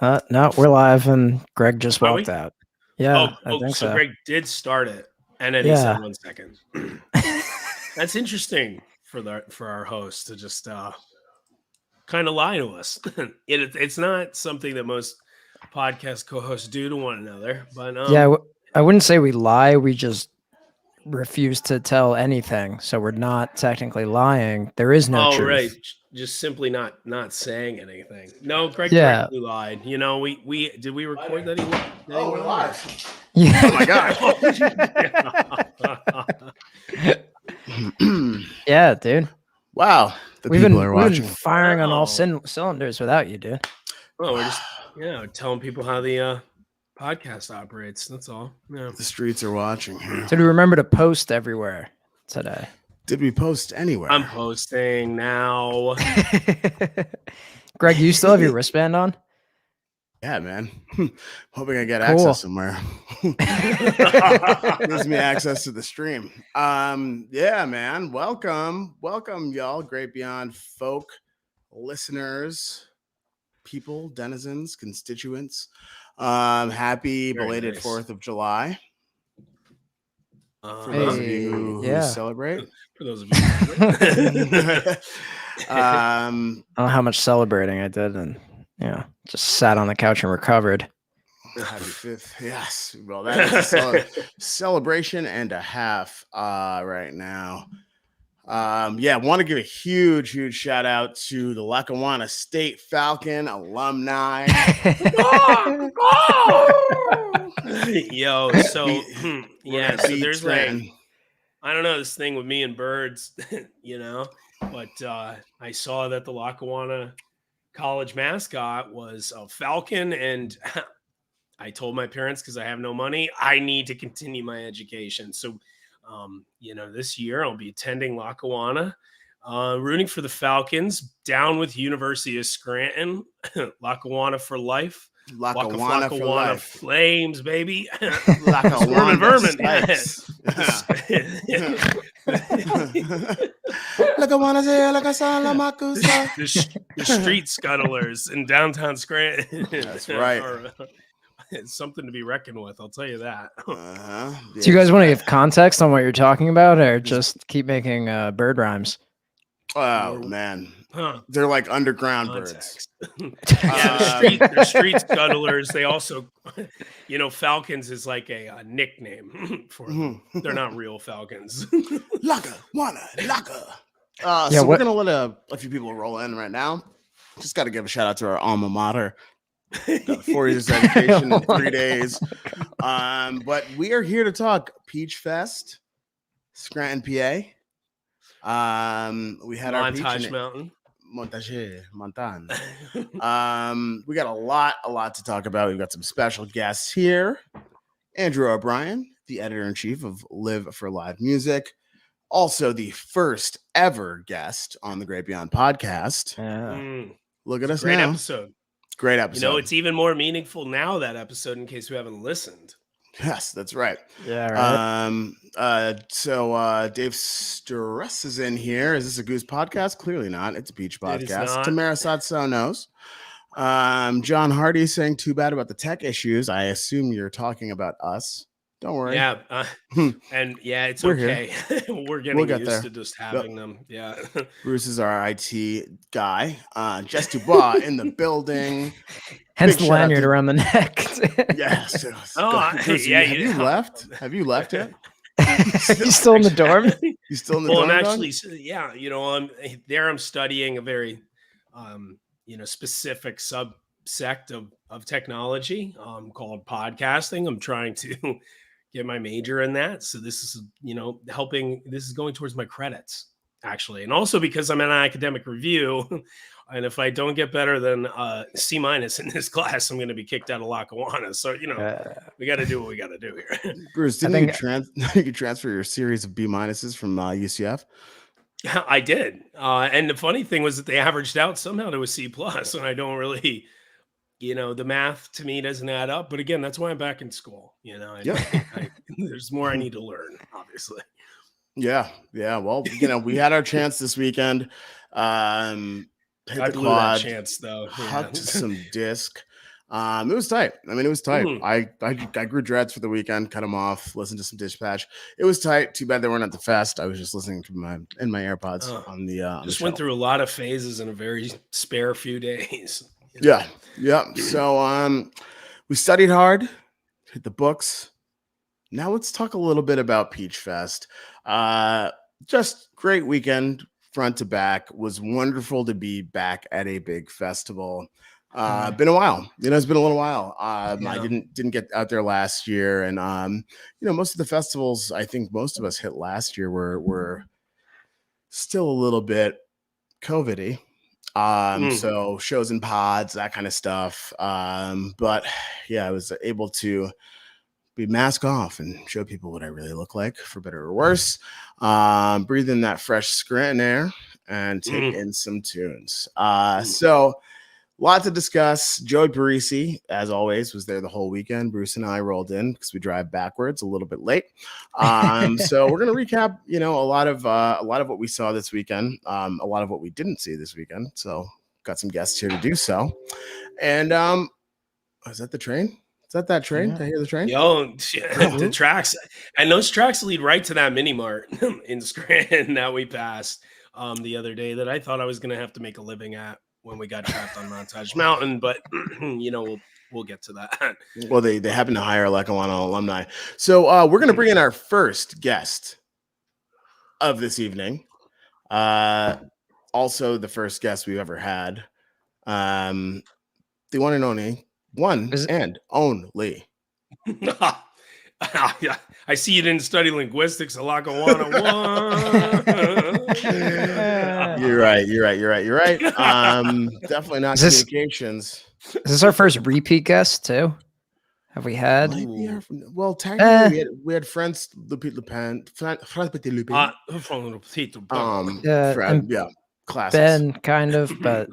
No, we're live, and Greg just Are walked we? out. Yeah, I think So so. Greg did start it, and then he said Yeah. 1 second. That's interesting for our host to just kind of lie to us. It's not something that most podcast co-hosts do to one another, but Yeah, I wouldn't say we lie. We just refuse to tell anything. So we're not technically lying. There is no oh right, truth. just simply not saying anything. No, Greg Yeah. directly lied. You know, we did we record that he We're lied? live. Yeah. Oh my gosh. Yeah, dude. Wow. The We've people been are we've been watching. firing on all Wow. cylinders without you, dude. Oh, we're just telling people how the podcast operates. That's all. Yeah. The streets are watching here. So to remember to post everywhere today. Did we post anywhere? I'm posting now. Greg, you still have your wristband on? Yeah, man. Hoping I get Cool. access somewhere. Gives me access to the stream. Yeah, man. Welcome, y'all. Great Beyond folk listeners, people, denizens, constituents. Happy Very belated nice. 4th of July. For Hey, those of you who celebrate. For those of you. I don't know how much celebrating I did, and just sat on the couch and recovered. Happy 5th. Yes. Well, that is a celebration and a half right now. Want to give a huge shout out to the Lackawanna State Falcon alumni. Yo, so so there's like, I don't know, this thing with me and birds, but I saw that the Lackawanna College mascot was a falcon, and I told my parents, because I have no money, I need to continue my education. So this year I'll be attending Lackawanna, rooting for the Falcons, down with University of Scranton. Lackawanna for life. Lackawanna for life. Flames, baby. Lackawanna vermin. Lackawanna say Lackawanna the street scuttlers in downtown Scranton. That's right. It's something to be reckoned with, I'll tell you that. Yeah, do you guys want to give context on what you're talking about, or just keep making bird rhymes? Oh man, they're like underground birds. birds. The street scuttlers. They also, Falcons is like a nickname for them. They're not real Falcons. Lackawanna. So we're gonna let a few people roll in right now. Just got to give a shout out to our alma mater. Got 4 years of education in 3 days. But we are here to talk Peach Fest, Scranton, PA. We had Montage our peach Mountain. Montan. We got a lot to talk about. We've got some special guests here. Andrew O'Brien, the editor-in-chief of Live for Live Music. Also the first ever guest on the Great Beyond podcast. Look at us Great now. Great episode. It's even more meaningful now, that episode, in case we haven't listened. Yes, that's right. Yeah, right. So Dave Stress is in here. Is this a Goose podcast? Clearly not. It's a Peach podcast. Tamara Satso knows. John Hardy saying too bad about the tech issues. I assume you're talking about us. Don't worry. Yeah. And yeah, it's okay. We're getting used to just having them. Yeah. Bruce is our IT guy. Jess Dubois in the building. Hence the lanyard around the neck. Yes. Bruce, have you left? Have you left yet? He's still in the dorm? He's still in the dorm? Well, I'm actually, I'm studying a very, specific subsect of technology called podcasting. I'm trying to get my major in that. So this is, this is going towards my credits, actually. And also because I'm in an academic review. And if I don't get better than C- in this class, I'm going to be kicked out of Lackawanna. So, we got to do what we got to do here. Bruce, didn't you transfer your series of B- from UCF? I did. And the funny thing was that they averaged out somehow to a C+. And I don't really, the math to me doesn't add up. But again, that's why I'm back in school. There's more I need to learn, obviously. Yeah. Well, we had our chance this weekend. Hit I the blew quad, that chance though. hucked some disc. It was tight. I mean, it was tight. Mm. I grew dreads for the weekend, cut them off, listened to some Dispatch. It was tight. Too bad they weren't at the fest. I was just listening to my AirPods on the just the went through a lot of phases in a very spare few days. Yeah. So we studied hard, hit the books. Now let's talk a little bit about Peach Fest. Just great weekend, front to back. Was wonderful to be back at a big festival. Been a while, it's been a little while. I didn't get out there last year, and most of the festivals I think most of us hit last year were still a little bit COVID-y. So shows and pods, that kind of stuff. But yeah, I was able to be mask off and show people what I really look like, for better or worse. Breathe in that fresh Scranton air and take in some tunes. So lot to discuss. Joey Parisi, as always, was there the whole weekend. Bruce and I rolled in because we drive backwards a little bit late. So we're gonna recap, a lot of what we saw this weekend, a lot of what we didn't see this weekend. So got some guests here to do so. And is that the train? Is that train? Yeah. Did I hear the train? Yo, the tracks, and those tracks lead right to that mini mart in Scranton that we passed the other day that I thought I was gonna have to make a living at when we got trapped on Montage Mountain, but we'll get to that. Well, they happen to hire Lackawanna alumni. So we're going to bring in our first guest of this evening. Also the first guest we've ever had. The one and only and only. Yeah, I see you didn't study linguistics at Lackawanna. You're right. Definitely not communications. Is this our first repeat guest too? Have we had? Well, technically, we had friends. Classics. Ben, kind of, but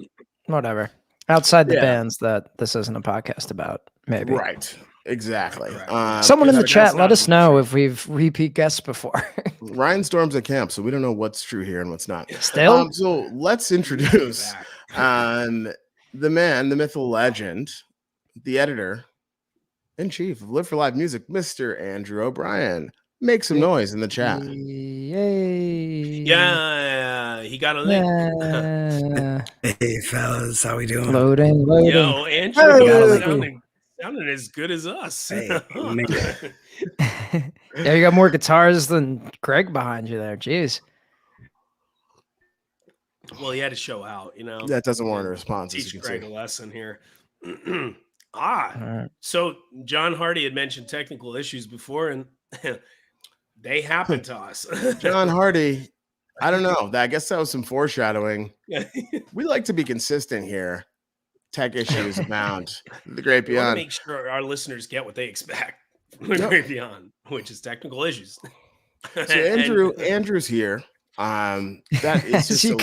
whatever. Outside the bands that this isn't a podcast about, maybe. Right. Exactly. Someone in the chat, let us know if we've repeat guests before. Ryan storms at camp, so we don't know what's true here and what's not. Still? So let's introduce the man, the myth, the legend, the editor-in-chief of Live for Live Music, Mr. Andrew O'Brien. Make some noise in the chat. Yay. Yeah, he got a link. Yeah. Hey, fellas, how we doing? Loading. Yo, Andrew, sounding as good as us. Hey, Yeah, you got more guitars than Greg behind you there. Jeez. Well, he had to show out, That doesn't warrant a response. Teach Greg a lesson here. Right. So John Hardy had mentioned technical issues before, and they happened to us. John Hardy, I don't know. I guess that was some foreshadowing. We like to be consistent here. Tech issues abound. The Great We want Beyond. to make sure our listeners get what they expect from the Great Beyond, which is technical issues. So Andrew's here. That is just a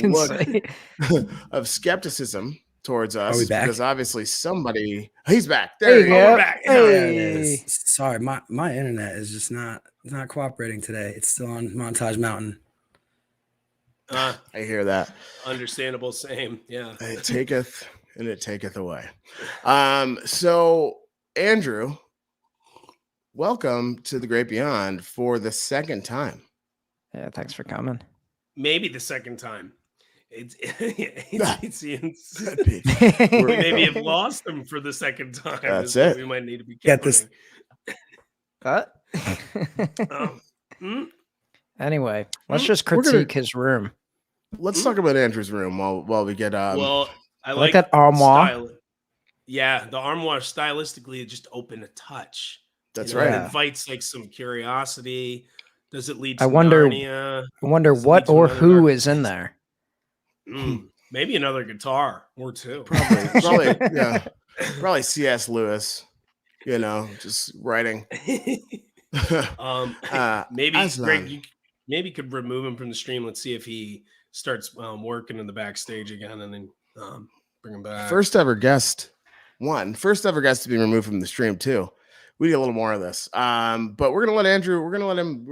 look of skepticism towards us because obviously he's back. There you go. We're back. Hey. Sorry, my internet is just not cooperating today. It's still on Montage Mountain. I hear that. Understandable. Same. Yeah. It taketh and it taketh away. So Andrew, welcome to the Great Beyond for the second time. Yeah, thanks for coming. Maybe the second time. We maybe have lost him for the second time. That's it. We might need to be Get this. What? Anyway, let's just critique his room. Let's talk about Andrew's room while we get well, I like that armoire. Yeah, the armoire stylistically just open a touch. That's right. It invites like some curiosity. Does it lead to Narnia? I wonder what or who is in there. Maybe another guitar or two. Probably C.S. Lewis. Just writing. Maybe Greg, you could remove him from the stream. Let's see if he starts working in the backstage again, and then bring him back. First ever guest to be removed from the stream too. We need a little more of this. But we're gonna let Andrew. We're gonna let him.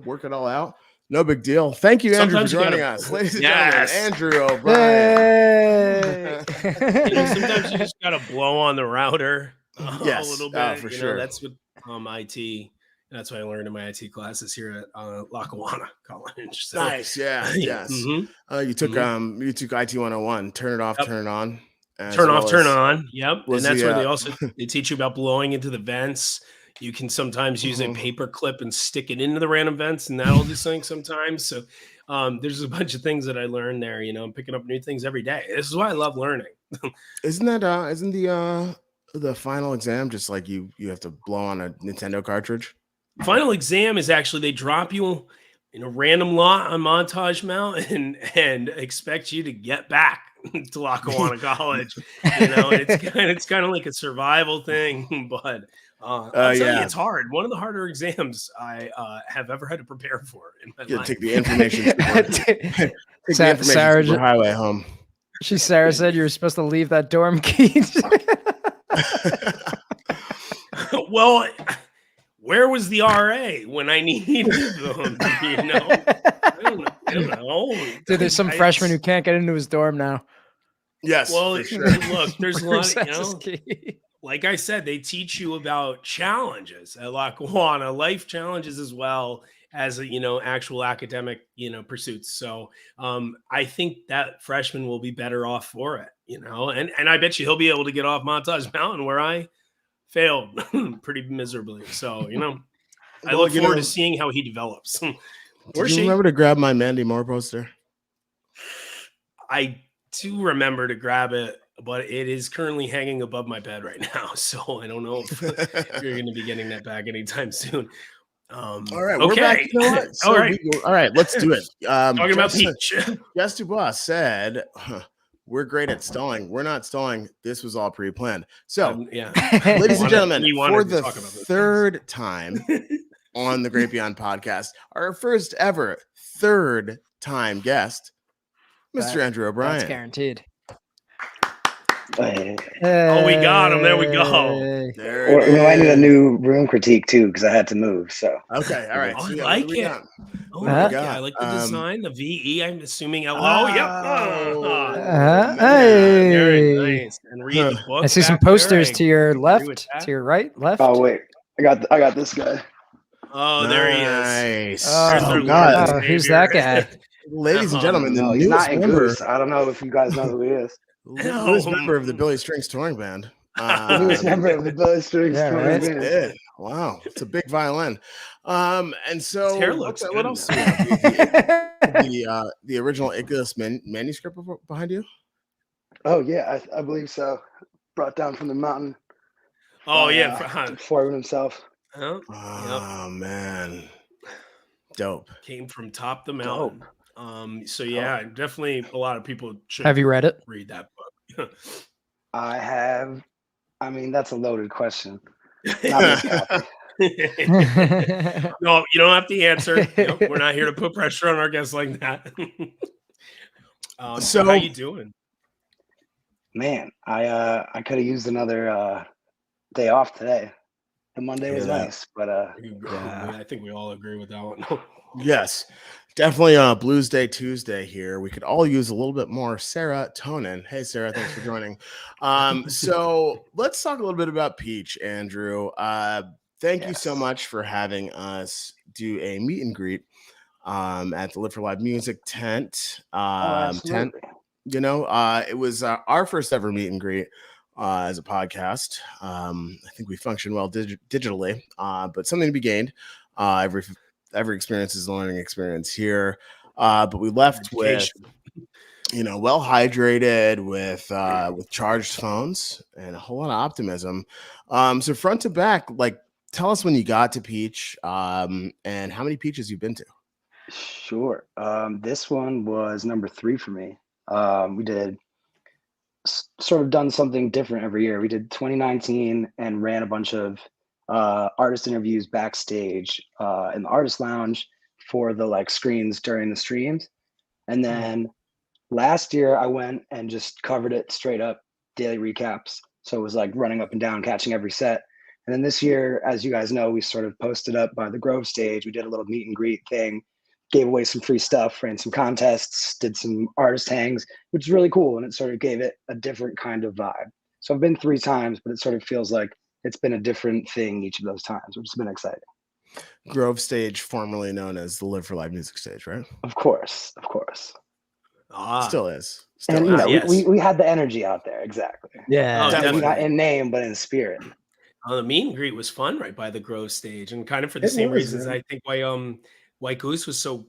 Work it all out. No big deal. Thank you, Andrew, for Sometimes you joining gotta- us. Ladies and Yes. gentlemen, Andrew O'Brien. Sometimes you just gotta blow on the router Yes. a little bit. For sure. That's what IT. That's what I learned in my IT classes here at Lackawanna College. So, Nice. Yeah. Yes. mhm. You took IT 101. Turn it off, Yep. turn it on. Turn off, turn on. Yep. was And that's where the, they teach you about blowing into the vents. You can sometimes use a paper clip and stick it into the random vents, and that'll do something sometimes. So there's a bunch of things that I learned there. I'm picking up new things every day. This is why I love learning. isn't the final exam just like you have to blow on a Nintendo cartridge? Final exam is actually they drop you in a random lot on Montage Mountain and expect you to get back to Lackawanna College. It's kind of like a survival thing, but I'll tell you, it's hard. One of the harder exams I have ever had to prepare for in my life. Take the information. Sarah highway home. Sarah said you were supposed to leave that dorm key. Well, where was the RA when I needed them? I don't know. Dude, there's some freshman who can't get into his dorm now. Yes. Well, for sure. look, there's a lot of, key. like I said, they teach you about challenges at Lackawanna, life challenges as well as actual academic pursuits. So I think that freshman will be better off for it. And I bet you he'll be able to get off Montage Mountain where I failed pretty miserably. So I look forward to seeing how he develops. Did you remember to grab my Mandy Moore poster? I do remember to grab it, but it is currently hanging above my bed right now. So I don't know if you're going to be getting that back anytime soon. All right. Okay. We're back. You know what? So all right. Let's do it. Talking about Peach. Jess Dubois said, we're great at stalling. We're not stalling. This was all pre-planned. So, ladies and gentlemen, for the third time on the Great Beyond podcast, our first ever third time guest, Mr. Andrew O'Brien. That's guaranteed. Oh, we got him. There we go. I need a new room critique too because I had to move. So okay, all right. Oh, so, I like it. I like the design. The VE. I'm assuming. Yep. Very nice. And read the book. I see some posters to your left, to your right, left. Oh wait, I got this guy. Oh, there he is. Oh God, who's that guy? Ladies and gentlemen, no, he's not in Goose. I don't know if you guys know who he is. Newest member of the Billy Strings touring band. Newest member of the Billy Strings touring band. Wow, it's a big violin. And so his hair looks what else? The original Icarus manuscript behind you? Oh yeah, I believe so. Brought down from the mountain. Oh Foreman himself. Oh man, dope. Came from top the mountain. Dope. So yeah, definitely a lot of people should. Have you read it? Read that book. I have. I mean, that's a loaded question. No, you don't have to answer. We're not here to put pressure on our guests like that. So how you doing? Man, I could have used another day off today. The Monday was nice, but I think we all agree with that one. Yes, definitely Blues Day Tuesday here. We could all use a little bit more serotonin. Hey, Sarah, thanks for joining. So let's talk a little bit about Peach, Andrew. Thank you so much for having us do a meet and greet at the Live for Live Music tent. Tent. It was our first ever meet and greet as a podcast. I think we function well digitally, but something to be gained. Every experience is a learning experience here. But we left with, well hydrated, with charged phones and a whole lot of optimism. So front to back, tell us when you got to Peach, and how many Peaches you've been to. Sure. This one was number 3 for me. We did sort of done something different every year. We did 2019 and ran a bunch of artist interviews backstage in the artist lounge for the screens during the streams. And then last year I went and just covered it straight up, daily recaps. So it was running up and down, catching every set. And then this year, as you guys know, we sort of posted up by the Grove stage. We did a little meet and greet thing gave away some free stuff, ran some contests, did some artist hangs, which is really cool. And it sort of gave it a different kind of vibe. So I've been 3 times, but it sort of feels like it's been a different thing each of those times, which has been exciting. Grove Stage, formerly known as the Live for Live Music Stage, right? Of course, of course. Still is. Still And is. you know, yes. we had the energy out there, exactly. Yeah. Oh, Maybe definitely. not in name, but in spirit. The meet and greet was fun right by the Grove Stage, and kind of for the It same was, reasons man. I think why White Goose was so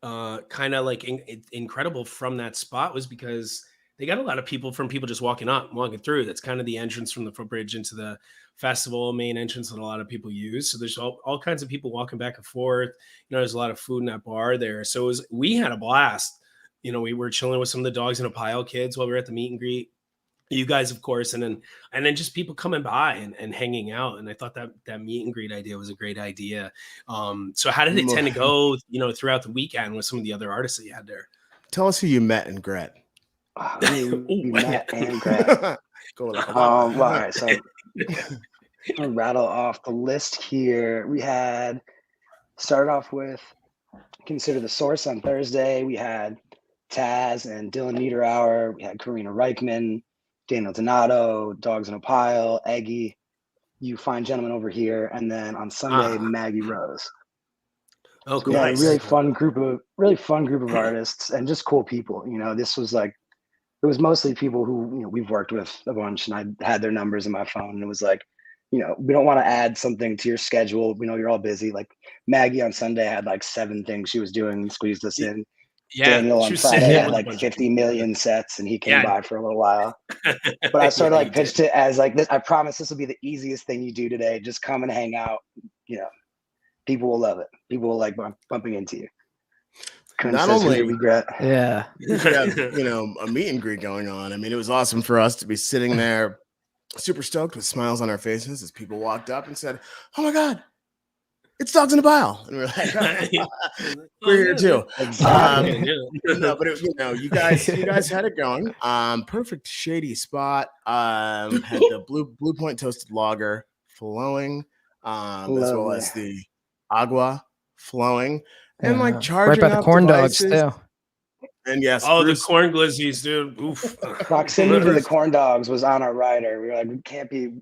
kind of like incredible from that spot was because they got a lot of people just walking through. That's kind of the entrance from the footbridge into the festival, main entrance that a lot of people use. So there's all kinds of people walking back and forth. You know, there's a lot of food in that bar there. So we had a blast. You know, we were chilling with some of the dogs in a pile kids while we were at the meet and greet. You guys, of course, and then just people coming by and hanging out. And I thought that meet and greet idea was a great idea. So how did it tend to go, you know, throughout the weekend with some of the other artists that you had there? Tell us who you met in Gret. We met and Greg. Well, all right. So I'll rattle off the list here. We had started off with Consider the Source on Thursday. We had Taz and Dylan Niederauer. We had Karina Reichman, Daniel Donato, Dogs in a Pile, Eggy, You Fine Gentlemen Over Here, and then on Sunday, Maggie Rose. Oh, So cool. we had a Nice. really fun group of artists and just cool people. You know, this was like, it was mostly people who, you know, we've worked with a bunch, and I had their numbers in my phone, and it was like, you know, we don't want to add something to your schedule. We know you're all busy. Like Maggie on Sunday had like 7 things she was doing and squeezed us in. Yeah, Daniel she on was Friday sitting in had with a like bunch of 50 people. million sets, and he came Yeah. by for a little while. But I sort of Yeah, like pitched it as like this. I promise this will be the easiest thing you do today. Just come and hang out. You know, people will love it. People will like bumping into you. Couldn't Not says who only- to regret. Yeah. You could have, you know, a meet and greet going on. I mean, it was awesome for us to be sitting there super stoked with smiles on our faces as people walked up and said, "Oh my God, it's Dogs in a Pile." And we're like, we're here too. Exactly. No, but it, you know, you guys had it going. Perfect shady spot. Had the blue point toasted lager flowing, as well Lovely. as the agua flowing, and like Right charging by the up corn dogs devices. too. And yes, Oh, Bruce, the corn glizzies, dude. Oof. Proximity to the corn dogs was on our rider. We were like, we can't be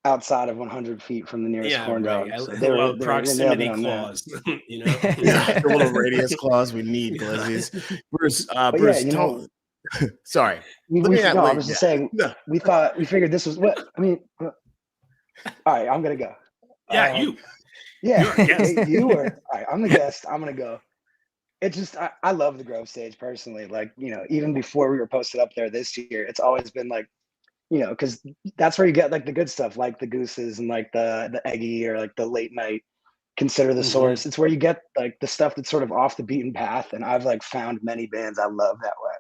outside of 100 feet from the nearest Yeah, corn right. dog. So They nailed proximity it on there. clause. You know. yeah, the little radius clause. We need glizzies. Bruce, But Bruce, yeah, you know, sorry. we Let me not no, I leave was just yet. saying, No. we figured this was what I mean. All right, I'm gonna go. Yeah, you. Yeah, You're a guest. you were. All right, I'm the guest. I'm gonna go. It just, I love the Grove Stage personally. Like, you know, even before we were posted up there this year, it's always been like, you know, because that's where you get like the good stuff, like the Gooses and like the Eggy or like the late night Consider the Source. It's where you get like the stuff that's sort of off the beaten path. And I've like found many bands I love that way.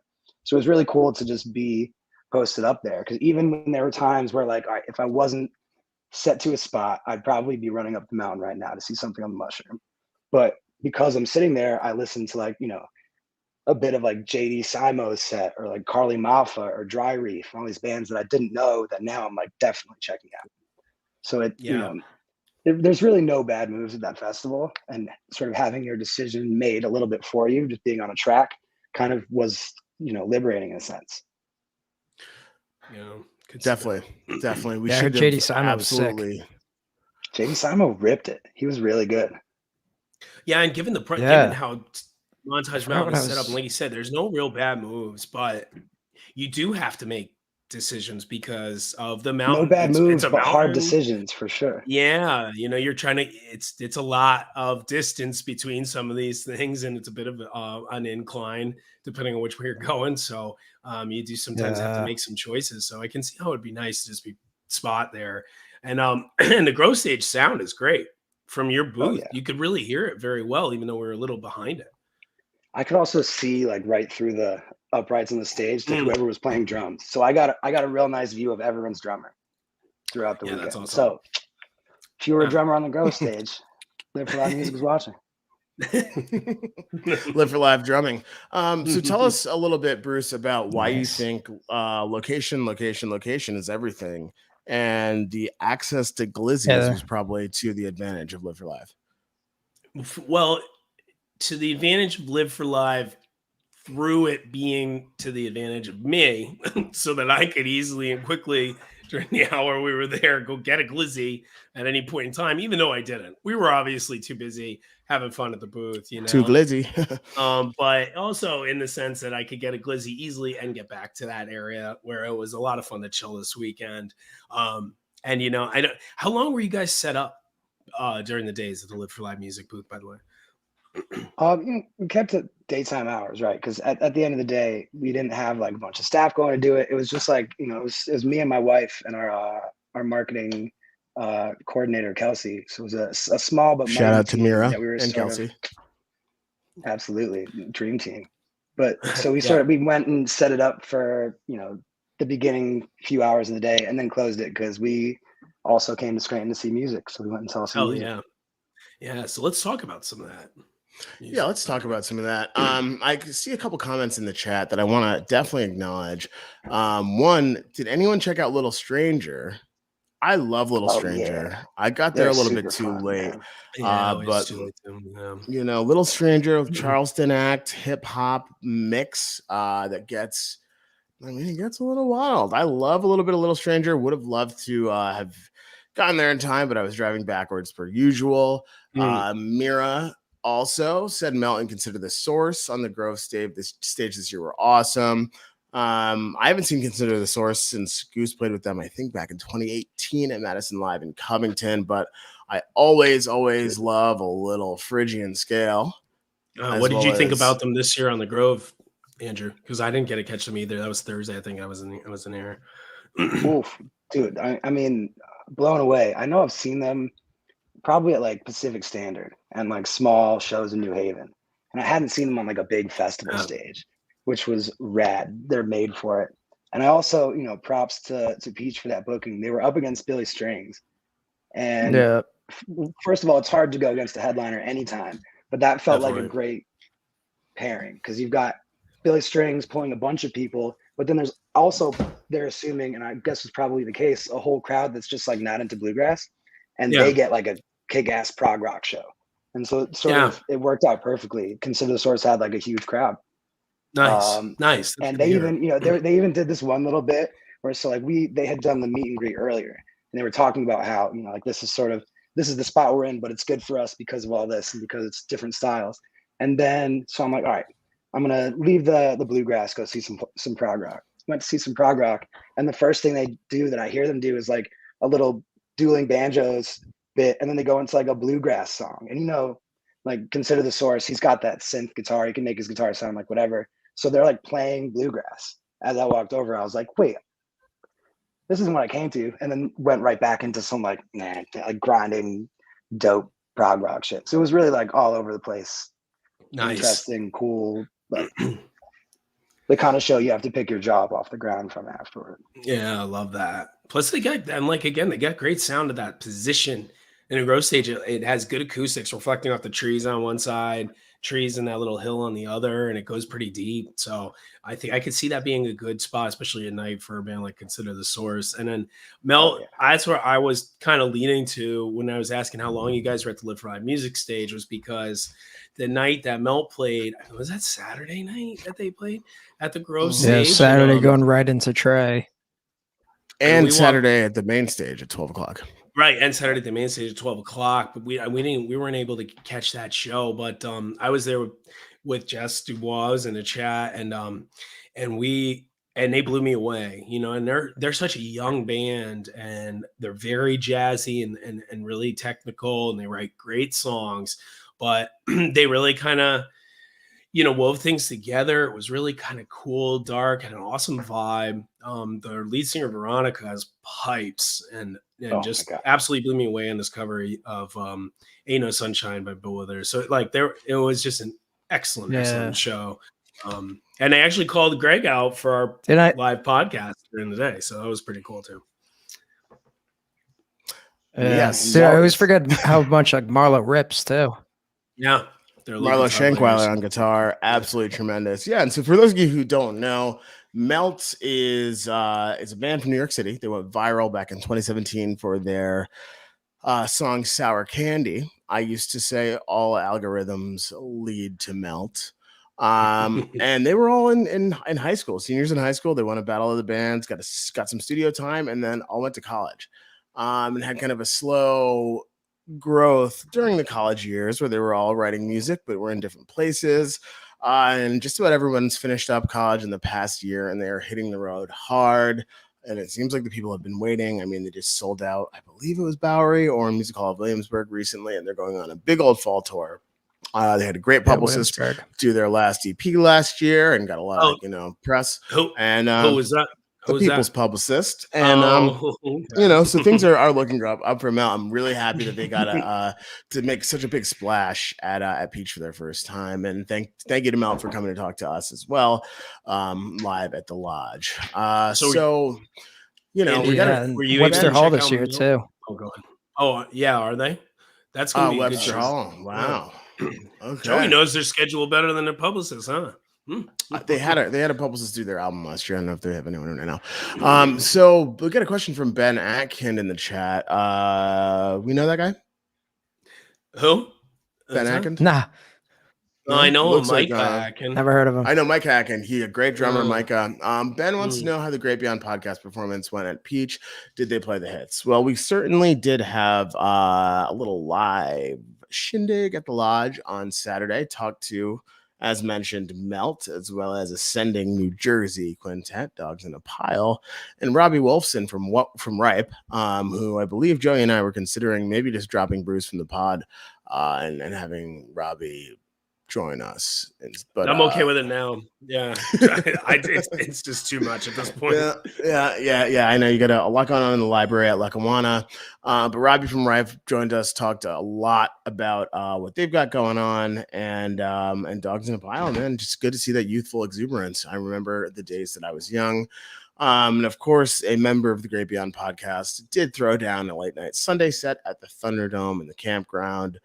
So it was really cool to just be posted up there. Because even when there were times where like, all right, if I wasn't set to a spot, I'd probably be running up the mountain right now to see something on the Mushroom. But because I'm sitting there, I listen to like, you know, a bit of like JD Simo's set or like Carly Maffa or Dry Reef, all these bands that I didn't know that now I'm like definitely checking out. So it, you know, there's really no bad moves at that festival, and sort of having your decision made a little bit for you, just being on a track kind of was, you know, liberating in a sense. Yeah, Definitely. We Yeah, I heard should JD have Simo was sick. absolutely. JD Simo ripped it. He was really good. Yeah, and given Yeah. given how Montage forgot Mountain what I is set up, was- and like you said, there's no real bad moves, but you do have to make decisions because of the mountain. No bad It's moves, a but hard mountain. decisions for sure. Yeah, you know, you're trying to. It's a lot of distance between some of these things, and it's a bit of an incline depending on which way you're going. So you do sometimes have to Yeah. make some choices. So I can see how it'd be nice to just be spot there, and and the Grove Stage sound is great from your booth. yeah. You could really hear it very well, even though we're a little behind it. I could also see like right through the uprights on the stage to whoever was playing drums. So I got a real nice view of everyone's drummer throughout the weekend. That's awesome. So if you were a drummer on the Grove Stage, Live for Live Music was watching. Live for Live drumming. So tell us a little bit, Bruce, about why you think location is everything, and the access to glizzies was probably to the advantage of Live for Live. Well, to the advantage of Live for Live through it being to the advantage of me so that I could easily and quickly during the hour we were there go get a glizzy at any point in time, even though I didn't. We were obviously too busy having fun at the booth, Too glizzy. But also in the sense that I could get a glizzy easily and get back to that area where it was a lot of fun to chill this weekend. And you know, I don't, how long were you guys set up during the days of the Live for Live music booth, by the way? We kept it daytime hours, right? Because at the end of the day, we didn't have like a bunch of staff going to do it. It was just like, you know, it was me and my wife and our marketing coordinator, Kelsey. So it was a small but Shout mighty out to team Mira that we were and Kelsey. Absolutely, dream team. But so we went and set it up for, you know, the beginning few hours of the day, and then closed it because we also came to Scranton to see music. So we went and saw some music. Yeah. So let's talk about some of that. Yeah, let's talk about some of that. I see a couple comments in the chat that I want to definitely acknowledge. One, did anyone check out Little Stranger? I love Little Stranger. Yeah. I got there a little bit too late. But you know, Little Stranger, Charleston act, hip hop mix that gets, I mean, it gets a little wild. I love a little bit of Little Stranger. Would have loved to have gotten there in time, but I was driving backwards per usual. Mira also said melt and consider the source on the Grove stage. This year were awesome. I haven't seen Consider the Source since Goose played with them, I think back in 2018 at Madison Live in Covington, but I always love a little Phrygian scale. What did you think about them this year on the Grove, Andrew? Because I didn't get to catch them either. That was Thursday. I think I was in there. Oof, dude. I mean, blown away. I know I've seen them probably at like Pacific Standard and like small shows in New Haven. And I hadn't seen them on like a big festival stage, which was rad. They're made for it. And I also, you know, props to Peach for that booking. They were up against Billy Strings. And first of all, it's hard to go against a headliner anytime, but that felt like a great pairing because you've got Billy Strings pulling a bunch of people, but then there's also, they're assuming, and I guess it's probably the case, a whole crowd that's just like not into bluegrass. And they get like a kick-ass prog rock show. And so it worked out perfectly. Consider the Source had like a huge crowd. Nice. That's and they even, you know, they even did this one little bit where so like they had done the meet and greet earlier, and they were talking about how, you know, like this is the spot we're in, but it's good for us because of all this and because it's different styles. And then so I'm like, all right, I'm gonna leave the bluegrass, go see some prog rock. Went to see some prog rock, and the first thing they do that I hear them do is like a little dueling banjos bit, and then they go into like a bluegrass song. And you know, like Consider the Source, he's got that synth guitar, he can make his guitar sound like whatever. So they're like playing bluegrass. As I walked over, I was like, wait, this isn't what I came to. And then went right back into some like grinding dope prog rock shit. So it was really like all over the place. Nice. Interesting, cool, but the kind of show you have to pick your job off the ground from afterward. Yeah, I love that. Plus they got great sound at that position in a Grove stage. It has good acoustics reflecting off the trees on one side, trees and that little hill on the other, and it goes pretty deep. So I think I could see that being a good spot, especially at night for a band like Consider the Source. And then Mel, that's where I was kind of leading to when I was asking how long you guys were at the Live for Live music stage, was because the night that Mel played, was that Saturday night that they played at the Grove stage? Yeah, Saturday going right into Trey. And Saturday at the main stage at 12 o'clock. Right, and Saturday at the main stage at 12 o'clock. But we weren't able to catch that show. But I was there with Jess Dubois in the chat, and they blew me away, you know. And they're such a young band, and they're very jazzy and really technical, and they write great songs. But they really kind of, you know, wove things together. It was really kind of cool, dark, had an awesome vibe. The lead singer Veronica has pipes and just absolutely blew me away on this cover of Ain't No Sunshine by Bill Withers. So it was just an excellent show. And I actually called Greg out for our live podcast during the day. So that was pretty cool too. Yes. I always forget how much like Marlo rips too. Yeah. Marlo Shankweiler on guitar, absolutely tremendous. Yeah, and so for those of you who don't know, Melt is a band from New York City. They went viral back in 2017 for their song Sour Candy, I used to say all algorithms lead to melt. And they were all in high school, seniors in high school. They won a battle of the bands, got some studio time, and then all went to college. And had kind of a slow growth during the college years where they were all writing music, but we're in different places. And just about everyone's finished up college in the past year, and they are hitting the road hard. And it seems like the people have been waiting. I mean, they just sold out, I believe it was Bowery or Music Hall of Williamsburg recently, and they're going on a big old fall tour. They had a great publicist do their last EP last year and got a lot of press. Who was that? The People's Publicist. And so things are looking up for Mel. I'm really happy that they got to make such a big splash at Peach for their first time. And thank you to Mel for coming to talk to us as well, live at the Lodge. We got Webster Hall this year too. Oh, go ahead. Oh yeah, are they? That's gonna be Webster Hall. Wow. Okay. Joey knows their schedule better than their publicist, huh? They had a publicist do their album last year. I don't know if they have anyone right now. So we got a question from Ben Atkin in the chat. We know that guy? Who? Ben Atkin? Nah. No, I know Mike Atkin. Never heard of him. I know Mike Atkin. He a great drummer, Micah. Ben wants to know how the Great Beyond podcast performance went at Peach. Did they play the hits? Well, we certainly did have a little live shindig at the Lodge on Saturday. Talked to, as mentioned, Melt, as well as Ascending New Jersey Quintet, Dogs in a Pile, and Robbie Wolfson from Ripe, who I believe Joey and I were considering maybe just dropping Bruce from the pod and having Robbie join us. But I'm okay with it now. Yeah, it's just too much at this point. Yeah. I know you got a lot going on in the library at Lackawanna, but Robbie from Ripe joined us, talked a lot about what they've got going on, and Dogs in a Pile. Man, just good to see that youthful exuberance. I remember the days that I was young. And of course, a member of the Great Beyond podcast did throw down a late night Sunday set at the Thunderdome in the campground.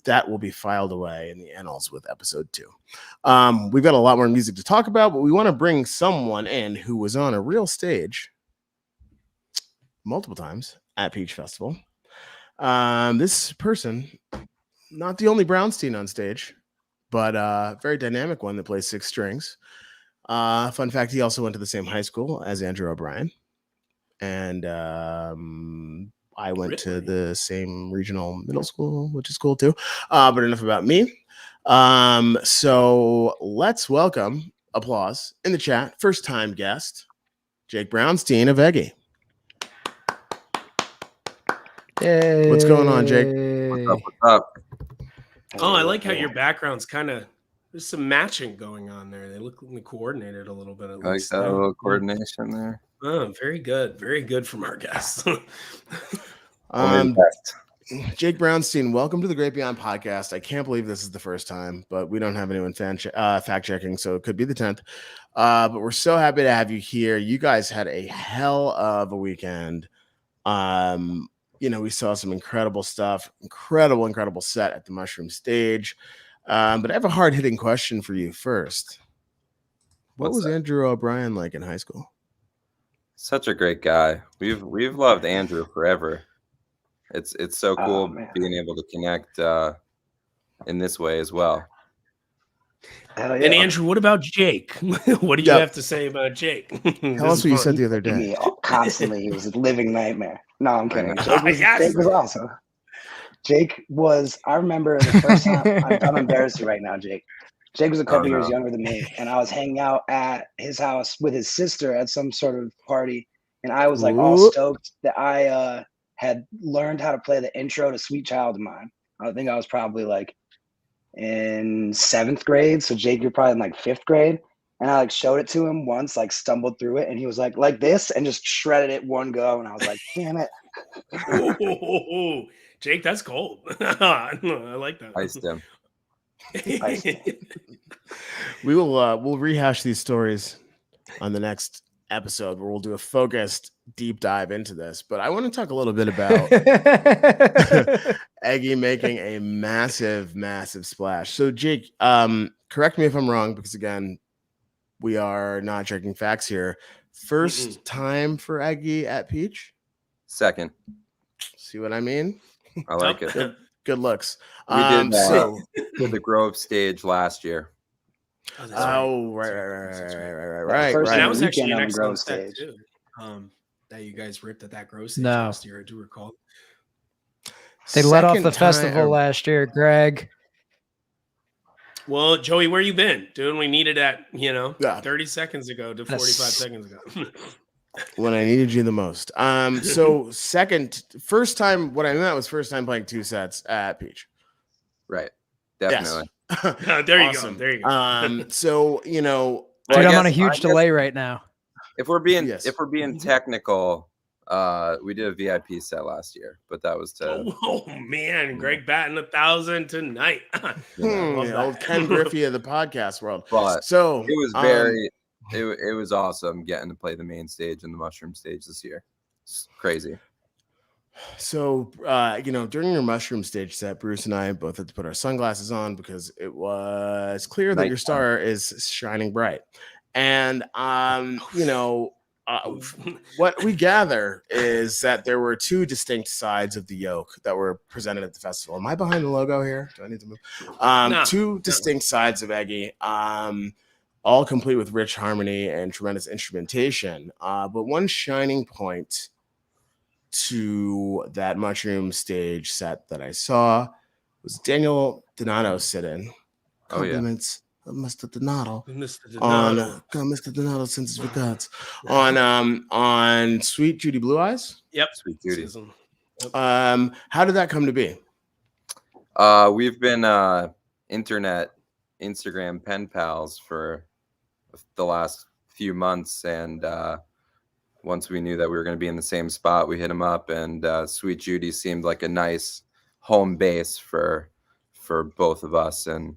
That will be filed away in the annals with episode 2. We've got a lot more music to talk about, but we want to bring someone in who was on a real stage multiple times at Peach Festival. This person, not the only Brownstein on stage, but a very dynamic one that plays 6 strings. Fun fact, he also went to the same high school as Andrew O'Brien. And I went to the same regional middle school, which is cool too. But enough about me. So let's welcome, applause in the chat, first time guest, Jake Brownstein of Eggy. Yay. What's going on, Jake? What's up? Oh, I like how your background's kind of, there's some matching going on there. They look coordinated a little bit. At least. Like that little coordination there. Oh, very good from our guests. Jake Brownstein, welcome to the Great Beyond podcast. I can't believe this is the first time, but we don't have anyone fact checking, so it could be the 10th. But we're so happy to have you here. You guys had a hell of a weekend. We saw some incredible stuff, incredible set at the Mushroom Stage. But I have a hard-hitting question for you first. What was Andrew O'Brien like in high school? Such a great guy. We've loved Andrew forever. It's so cool being able to connect in this way as well. Yeah. And Andrew, what about Jake? What do you have to say about Jake? Tell us what you said the other day. Constantly, he was a living nightmare. No, I'm kidding. Jake was awesome. Jake was, I remember the first time, I'm embarrassed right now, Jake. Jake was a couple years younger than me, and I was hanging out at his house with his sister at some sort of party, and I was like all stoked that I had learned how to play the intro to Sweet Child of Mine. I think I was probably like in 7th grade, so Jake, you're probably in like 5th grade, and I like showed it to him once, like stumbled through it, and he was like this, and just shredded it one go, and I was like, damn it. Jake, that's cold. I like that. Iced him. We'll rehash these stories on the next episode where we'll do a focused deep dive into this. But I want to talk a little bit about Eggy making a massive splash. So Jake, correct me if I'm wrong, because again, we are not checking facts here. First time for Eggy at Peach? Second. See what I mean? I like it. Good looks. We did So did the Grove stage last year. right. First And that of was the actually weekend an on the Grove excellent set stage. too. That you guys ripped at that Grove stage No. last year, I do recall. They let off the Second festival time- last year, Greg. Well, Joey, where you been? Doing we needed at 30 seconds ago to 45 That's- seconds ago. when I needed you the most. So first time, what I meant was first time playing 2 sets at Peach. Right. Definitely. There you go. There you go. So Dude, Well, I'm on a I huge guess delay right now. If we're being Yes. technical, we did a VIP set last year, but that was to Oh man, Greg batting 1,000 tonight. Love that. old Ken Griffey of the podcast world. But So it was very it was awesome getting to play the main stage and the mushroom stage this year. It's crazy. So, during your mushroom stage set, Bruce and I both had to put our sunglasses on because it was clear that your star is shining bright. And, what we gather is that there were 2 distinct sides of the yoke that were presented at the festival. Am I behind the logo here? Do I need to move? No. 2 distinct sides of Eggy, all complete with rich harmony and tremendous instrumentation. But one shining point to that mushroom stage set that I saw was Daniel Donato sit-in. Compliments of Mr. Donato. Mr. Donato. On Mr. Donato sends his regards. On Sweet Judy Blue Eyes. Yep. Sweet Judy. How did that come to be? We've been Instagram pen pals for the last few months, and once we knew that we were going to be in the same spot, we hit him up, and Sweet Judy seemed like a nice home base for both of us, and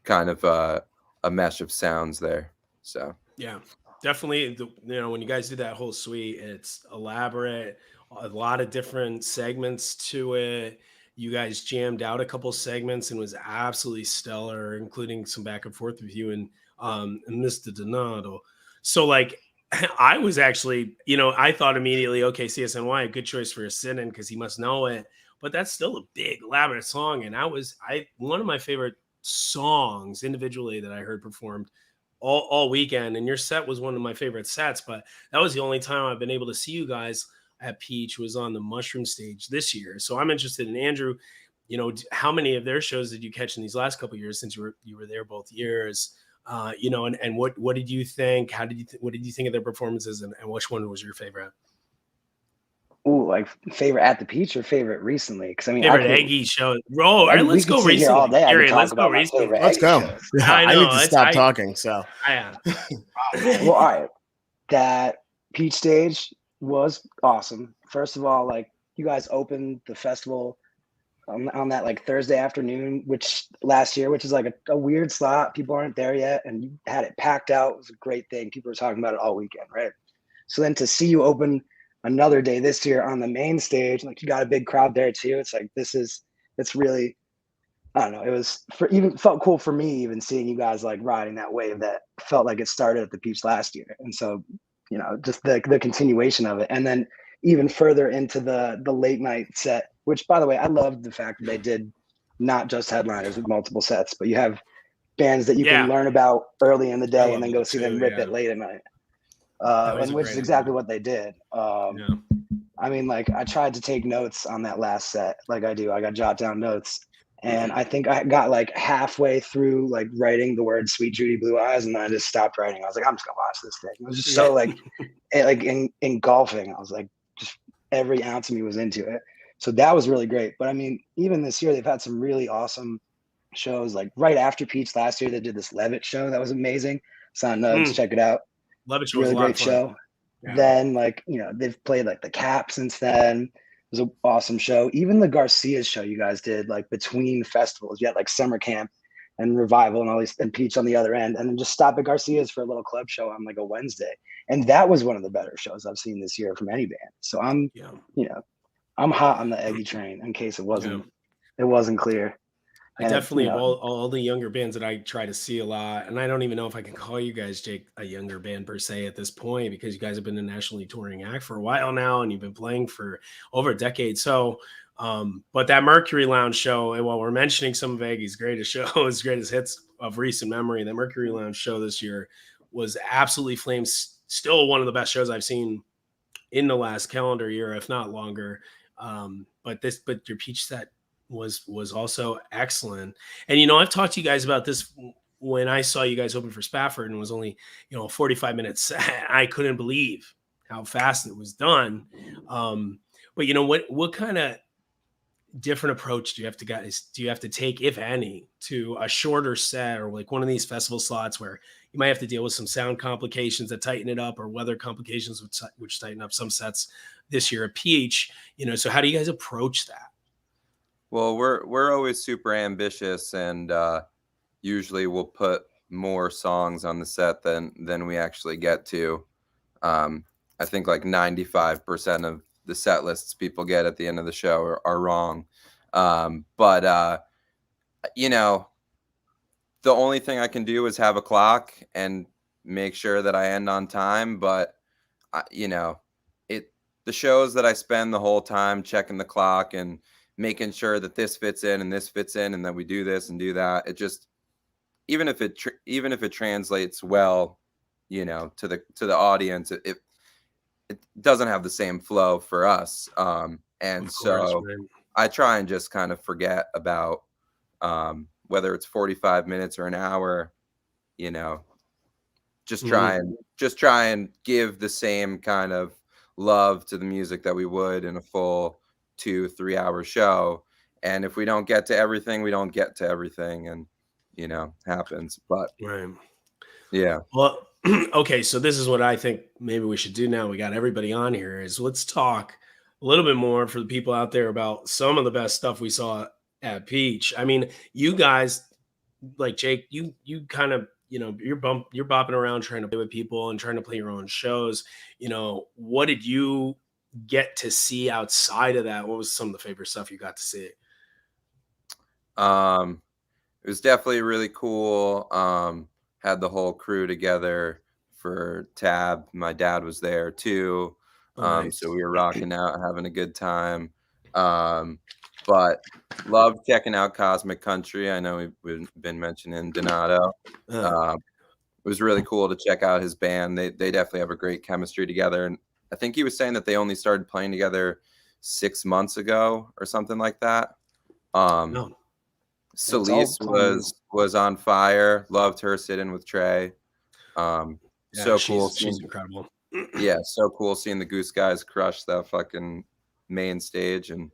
kind of a mesh of sounds there. So yeah, definitely. When you guys do that whole suite, it's elaborate, a lot of different segments to it. You guys jammed out a couple segments and was absolutely stellar, including some back and forth with you and Mr. Donato. So I was actually, I thought immediately, okay, CSNY, a good choice for a sit-in because he must know it. But that's still a big, elaborate song. And one of my favorite songs individually that I heard performed all weekend. And your set was one of my favorite sets. But that was the only time I've been able to see you guys at Peach was on the mushroom stage this year. So I'm interested in Andrew. How many of their shows did you catch in these last couple of years since you were there both years? And what did you think? What did you think of their performances, and which one was your favorite? Ooh, favorite at the Peach or favorite recently? Because favorite Eggy show. Bro, let's go recently. Here all day. Let's go recently. Let's go. Yeah, I need to stop talking. So well, all right. That Peach stage was awesome. First of all, you guys opened the festival on that Thursday afternoon, which last year, which is a weird slot. People aren't there yet, and you had it packed out. It was a great thing. People were talking about it all weekend, right? So then to see you open another day this year on the main stage, you got a big crowd there too. It's really, I don't know. It felt cool for me even seeing you guys riding that wave that felt like it started at the Peach last year, and so just the continuation of it, and then even further into the late night set. Which, by the way, I loved the fact that they did not just headliners with multiple sets, but you have bands that you can learn about early in the day and then go see them rip it late at night. And which is exactly what they did. I mean, I tried to take notes on that last set. I got jot down notes. And I think I got halfway through writing the word Sweet Judy Blue Eyes, and then I just stopped writing. I was I'm just gonna watch this thing. It was just so engulfing. I was just every ounce of me was into it. So that was really great. But I mean, even this year, they've had some really awesome shows. Right after Peach last year, they did this Levitt show that was amazing. It's on Nugs. Check it out. Levitt show really was a great show. Yeah. Then they've played the Cap since then. It was an awesome show. Even the Garcia's show you guys did between festivals. You had summer camp and revival and all these, and Peach on the other end, and then just stop at Garcia's for a little club show on a Wednesday. And that was one of the better shows I've seen this year from any band. So I'm hot on the Eggy train in case it wasn't clear. I And definitely of all the younger bands that I try to see a lot, and I don't even know if I can call you guys, Jake, a younger band per se at this point, because you guys have been a nationally touring act for a while now, and you've been playing for over a decade. So, but that Mercury Lounge show, and while we're mentioning some of Eggy's greatest shows, greatest hits of recent memory, that Mercury Lounge show this year was absolutely flames. Still one of the best shows I've seen in the last calendar year, if not longer. But your Peach set was also excellent. And I've talked to you guys about this when I saw you guys open for Spafford, and it was only a 45 minutes set. I couldn't believe how fast it was done. But what kind of different approach do you have to take, if any, to a shorter set, or like one of these festival slots where you might have to deal with some sound complications that tighten it up, or weather complications which tighten up some sets this year at Peach? So how do you guys approach that? Well, we're always super ambitious, and usually we'll put more songs on the set than we actually get to. I think like 95% of the set lists people get at the end of the show are wrong. But the only thing I can do is have a clock and make sure that I end on time. But the shows that I spend the whole time checking the clock and making sure that this fits in and this fits in, and that we do this and do that, it just, even if it translates well, to the audience, it doesn't have the same flow for us. And so I try and just kind of forget about whether it's 45 minutes or an hour, just try and give the same kind of love to the music that we would in a full 2-3 hour show. And if we don't get to everything, we don't get to everything, and happens. But right. Yeah. Well, okay, so this is what I think maybe we should do now. We got everybody on here, is let's talk a little bit more for the people out there about some of the best stuff we saw at Peach. I mean, you guys, like Jake, you kind of, you're bopping around trying to play with people and trying to play your own shows. What did you get to see outside of that? What was some of the favorite stuff you got to see? It was definitely really cool. Had the whole crew together for Tab. My dad was there too. Nice. So we were rocking out, having a good time. But love checking out Cosmic Country. I know we've been mentioning Donato. It was really cool to check out his band. They definitely have a great chemistry together. And I think he was saying that they only started playing together 6 months ago or something like that. No. Celeste was on fire. Loved her sitting with Trey. So cool. She's incredible. Yeah, so cool seeing the Goose guys crush that fucking main stage, and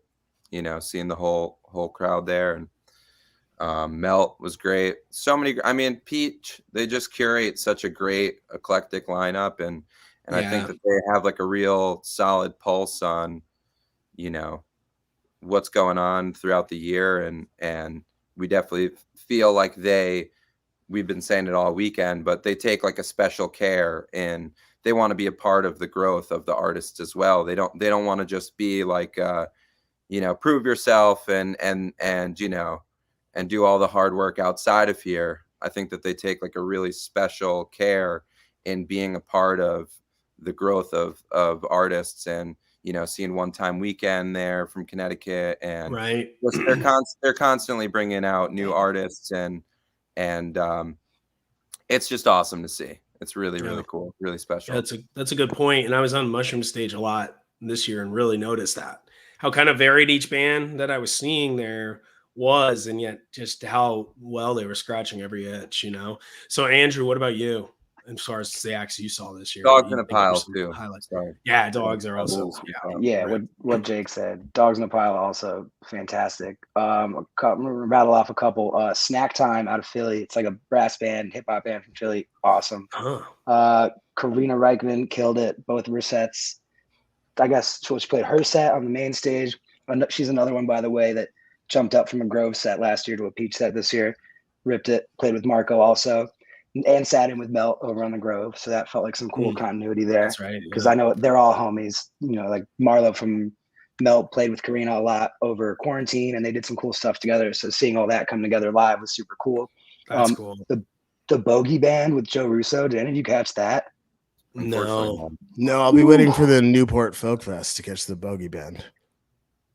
seeing the whole crowd there. And Melt was great. So many. I mean, Peach, they just curate such a great eclectic lineup, and I think that they have like a real solid pulse on what's going on throughout the year, and we definitely feel like we've been saying it all weekend, but they take like a special care, and they want to be a part of the growth of the artists as well. They don't want to just be like prove yourself and do all the hard work outside of here. I think that they take like a really special care in being a part of the growth of artists, and seeing One Time Weekend there from Connecticut, and right. They're constantly bringing out new artists, and it's just awesome to see. It's really, really cool, really special. Yeah, that's a good point. And I was on Mushroom Stage a lot this year and really noticed that, how kind of varied each band that I was seeing there was, and yet just how well they were scratching every itch, So Andrew, what about you? As far as the acts you saw this year, Dogs in a Pile too. Sorry. Yeah, Dogs are also what Jake said. Dogs in a Pile also fantastic. Rattle off a couple. Snack Time out of Philly. It's like a brass band, hip hop band from Philly. Awesome. Karina Reichman killed it. Both of her sets. I guess she played her set on the main stage. She's another one, by the way, that jumped up from a Grove set last year to a Peach set this year. Ripped it. Played with Marco also. And sat in with Melt over on the Grove, so that felt like some cool continuity there. That's right. Because I know they're all homies. Like Marlo from Melt played with Karina a lot over quarantine, and they did some cool stuff together. So seeing all that come together live was super cool. That's cool. The Bogey Band with Joe Russo. Did any of you catch that? No. I'll be waiting for the Newport Folk Fest to catch the Bogey Band.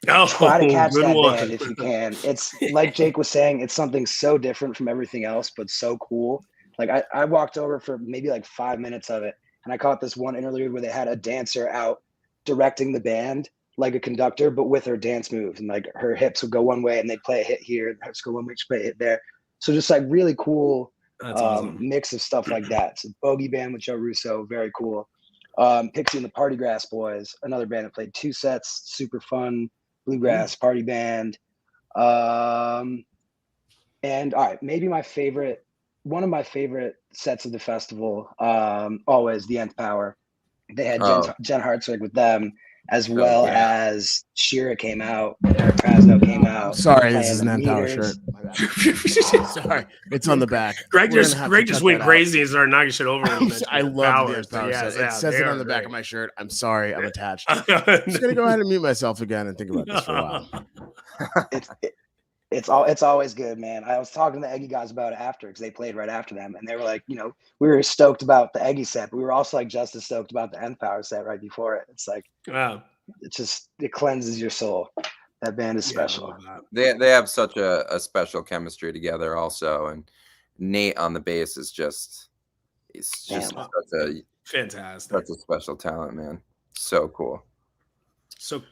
Oh, Try to catch good that one. band if you can. It's like Jake was saying, it's something so different from everything else, but so cool. Like I walked over for maybe like 5 minutes of it, and I caught this one interlude where they had a dancer out directing the band like a conductor, but with her dance moves, and like her hips would go one way and they'd play a hit here, and her hips go one way, she'd play a hit there. So just like really cool That's awesome. mix of stuff like that. So Bogey Band with Joe Russo, very cool. Pixie and the Party Grass Boys, another band that played 2 sets, super fun bluegrass party band. And all right, maybe one of my favorite sets of the festival, always the Nth Power. They had Jen Hartzog with them, as well as Shira came out, Eric Krasno came out. Sorry, this is an Nth Power shirt. Sorry, it's on the back. Greg just went crazy and started knocking shit over. I love the Nth Power shirt. It says it on the back of my shirt. I'm sorry, I'm attached. I'm just gonna go ahead and mute myself again and think about this for a while. It's always good, man. I was talking to the Eggy guys about it after, because they played right after them, and they were like, we were stoked about the Eggy set, but we were also like just as stoked about the Nth Power set right before it. It's like, wow, it cleanses your soul. That band is special. They have such a special chemistry together also, and Nate on the bass is just such a fantastic, such a special talent, man. So cool. So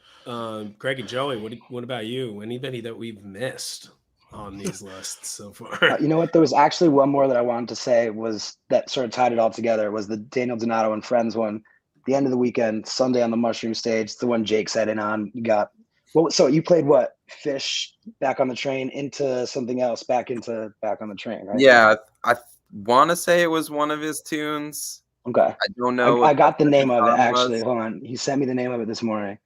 Greg and Joey, what about you? Anybody that we've missed on these lists so far? You know what? There was actually one more that I wanted to say was that sort of tied it all together, was the Daniel Donato and Friends one. The end of the weekend, Sunday on the Mushroom Stage, the one Jake sat in on. You got so you played what? Fish, Back on the Train, into something else, back on the Train, right? Yeah, I want to say it was one of his tunes. Okay. I don't know. I got the name of it actually. Hold on. He sent me the name of it this morning.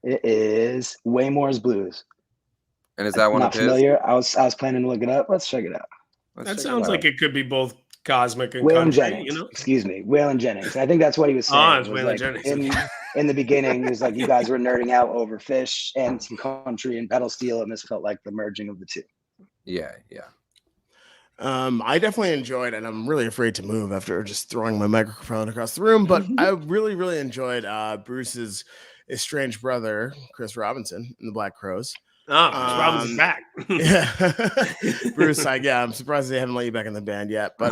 It is Waymore's Blues. And is that one of his? Not familiar. I was planning to look it up. Let's check it out. That sounds like it could be both cosmic and Waylon country. Jennings. Excuse me, Waylon Jennings. I think that's what he was saying. It's Waylon like Jennings. In the beginning, he was like, you guys were nerding out over Fish and some country and pedal steel, and this felt like the merging of the two. Yeah. I definitely enjoyed, and I'm really afraid to move after just throwing my microphone across the room, but I really, really enjoyed Bruce's estranged brother, Chris Robinson, in the Black Crows. Chris Robinson's back. Yeah. Bruce, I'm surprised they haven't let you back in the band yet, but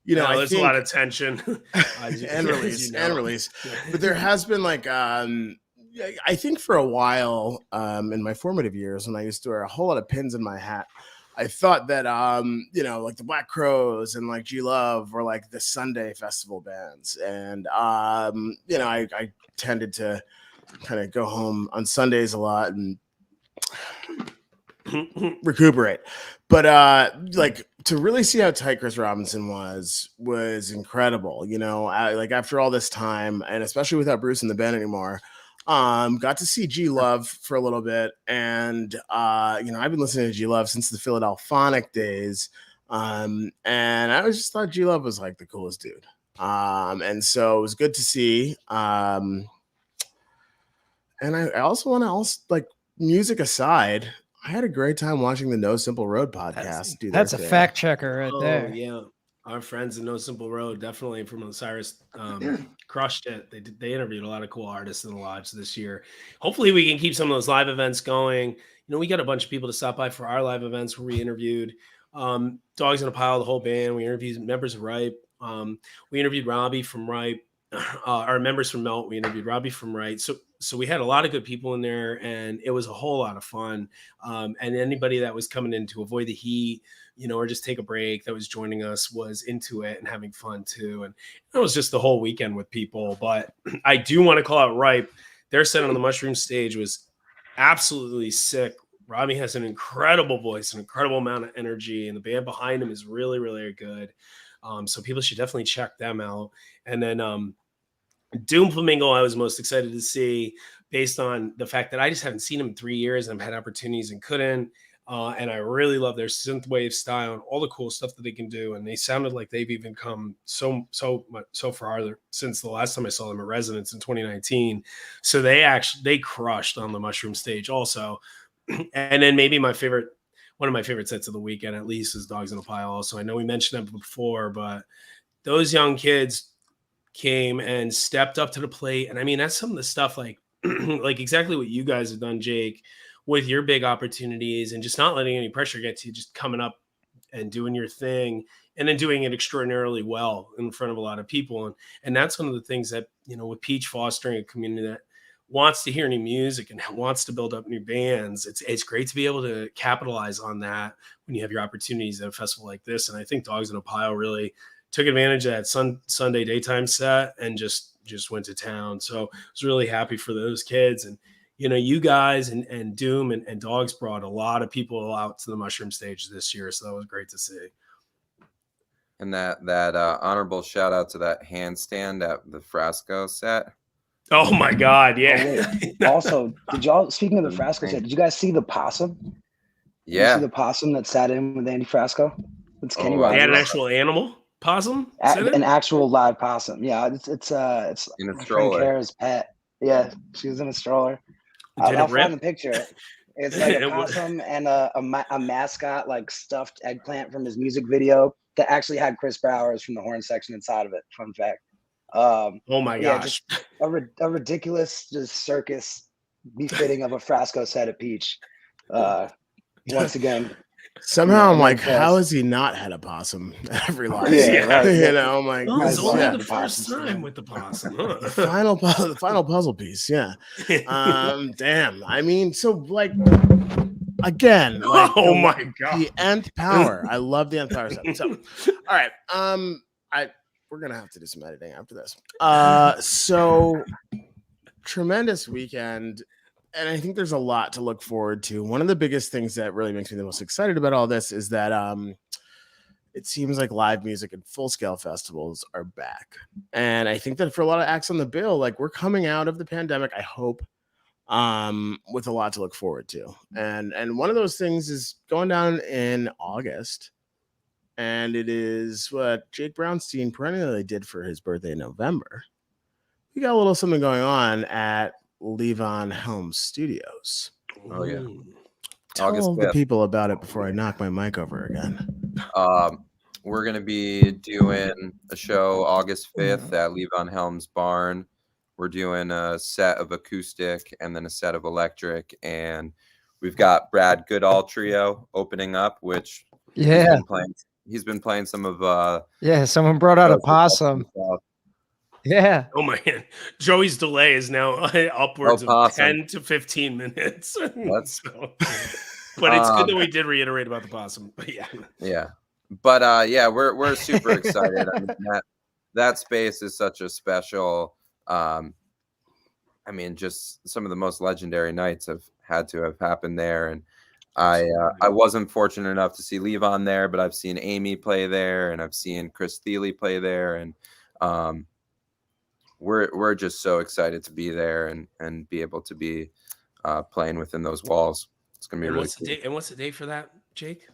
there's a lot of tension and release. But there has been I think for a while in my formative years, when I used to wear a whole lot of pins in my hat, I thought that like the Black Crows and like G Love were like the Sunday festival bands, and I tended to kind of go home on Sundays a lot and recuperate. But to really see how tight Chris Robinson was incredible. After all this time, and especially without Bruce in the band anymore, got to see G Love for a little bit, and I've been listening to G Love since the Philadelphonic days, and I just thought G Love was like the coolest dude, and so it was good to see. And I also want to music aside, I had a great time watching the No Simple Road podcast. That's a fact checker right there. Yeah. Our friends in No Simple Road, definitely from Osiris, crushed it. They interviewed a lot of cool artists in the lodge this year. Hopefully we can keep some of those live events going. We got a bunch of people to stop by for our live events where we interviewed Dogs in a Pile, the whole band. We interviewed members of Ripe. We interviewed Robbie from Ripe. Our members from Melt, we interviewed Robbie from Ripe. So we had a lot of good people in there, and it was a whole lot of fun. And anybody that was coming in to avoid the heat, or just take a break, that was joining us, was into it and having fun too. And it was just the whole weekend with people. But I do want to call out Ripe. Their set on the Mushroom Stage was absolutely sick. Robbie has an incredible voice, an incredible amount of energy, and the band behind him is really, really good. So people should definitely check them out. And then Doom Flamingo, I was most excited to see, based on the fact that I just haven't seen him in 3 years and I've had opportunities and couldn't. And I really love their synthwave style and all the cool stuff that they can do. And they sounded like they've even come so farther since the last time I saw them at Resonance in 2019. So they crushed on the Mushroom stage also. And then maybe one of my favorite sets of the weekend, at least, is Dogs in a Pile. Also, I know we mentioned them before, but those young kids came and stepped up to the plate. And I mean, that's some of the stuff like exactly what you guys have done, Jake, with your big opportunities and just not letting any pressure get to you, just coming up and doing your thing and then doing it extraordinarily well in front of a lot of people. And that's one of the things that, with Peach fostering a community that wants to hear new music and wants to build up new bands, it's great to be able to capitalize on that when you have your opportunities at a festival like this. And I think Dogs in a Pile really took advantage of that Sunday daytime set and just went to town. So I was really happy for those kids. And you guys and Doom and Dogs brought a lot of people out to the Mushroom stage this year. So that was great to see. And that honorable shout out to that handstand at the Frasco set. Oh my God. Yeah. Oh, also, speaking of the Frasco set, did you guys see the possum? Yeah. Did you see the possum that sat in with Andy Frasco? It's Kenny Rogers. They had an actual animal possum? An actual live possum. Yeah. It's in a stroller. Kara's pet. Yeah. She was in a stroller. I'll find the picture. It's like a possum and a mascot, like stuffed eggplant from his music video that actually had Chris Bowers from the horn section inside of it. Fun fact. Oh my gosh. Just a ridiculous just circus befitting of a Frasco set at Peach. Once again. Somehow I'm like, how has he not had a possum every live? Yeah, right. I'm like, it's only the first time with the possum. Huh? The final puzzle piece. Yeah. Damn. I mean, so like again, like, oh my God, the nth power. I love the nth power set. So, all right. We're gonna have to do some editing after this. So tremendous weekend. And I think there's a lot to look forward to. One of the biggest things that really makes me the most excited about all this is that it seems like live music and full-scale festivals are back. And I think that for a lot of acts on the bill, like we're coming out of the pandemic, I hope, with a lot to look forward to. And one of those things is going down in August. And it is what Jake Brownstein perennially did for his birthday in November. We got a little something going on at Levon Helms Studios. Oh yeah. Tell the people about it before I knock my mic over again. We're gonna be doing a show August 5th at Levon Helms Barn. We're doing a set of acoustic and then a set of electric, and we've got Brad Goodall Trio opening up, which he's been playing some of someone brought out a possum. Yeah. Oh man, Joey's delay is now upwards of 10 to 15 minutes. But it's good that we did reiterate about the possum. But we're super excited. I mean, that space is such a special. Just some of the most legendary nights have had to have happened there, and I wasn't fortunate enough to see Levon there, but I've seen Amy play there, and I've seen Chris Thiele play there, and we're just so excited to be there and be able to be playing within those walls. It's gonna be really cool. And what's the date for that, Jake?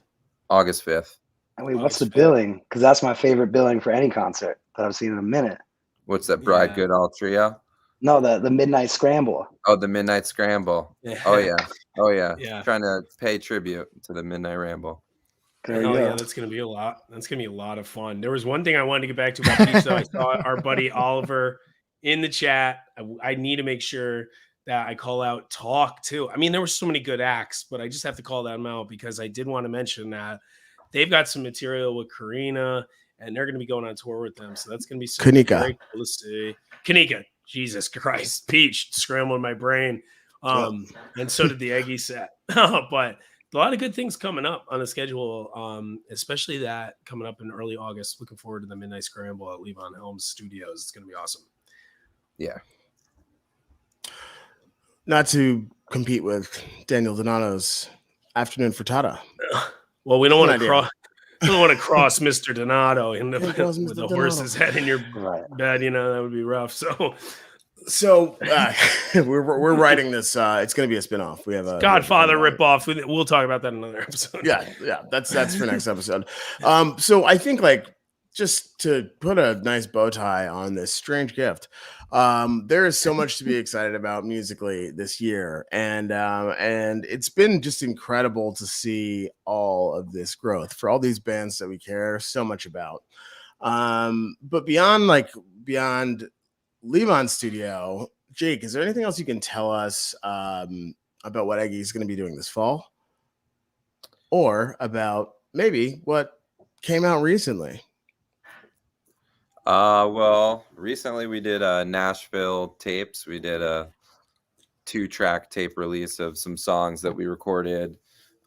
August 5th. Wait, what's the billing? Because that's my favorite billing for any concert that I've seen in a minute. What's that, Brad Goodall Trio? No, the Midnight Scramble. Oh, the Midnight Scramble. Yeah. Oh yeah. Trying to pay tribute to the Midnight Ramble. Yeah, that's gonna be a lot. That's gonna be a lot of fun. There was one thing I wanted to get back to about Peach, though. I saw our buddy Oliver in the chat. I need to make sure that I call out Talk too. I mean, there were so many good acts, but I just have to call them out because I did want to mention that they've got some material with Karina, and they're going to be going on tour with them. So that's going to be so very cool to see. Kanika, Jesus Christ, Peach scrambling my brain, and so did the Eggy set. But a lot of good things coming up on the schedule, especially that coming up in early August. Looking forward to the Midnight Scramble at Levon Helms Studios. It's going to be awesome. Yeah. Not to compete with Daniel Donato's Afternoon Frittata. Well, we don't want to cross. We don't want to cross Mr. Donato with the horse's head in your bed. That would be rough. So So we're writing this. It's going to be a spinoff. We have a Godfather ripoff. We'll talk about that in another episode. Yeah, that's for next episode. So I think just to put a nice bow tie on this strange gift, there is so much to be excited about musically this year, and it's been just incredible to see all of this growth for all these bands that we care so much about. But beyond Levon Studio, Jake, is there anything else you can tell us about what Eggy is going to be doing this fall, or about maybe what came out recently? Well, recently we did Nashville tapes. We did a 2-track tape release of some songs that we recorded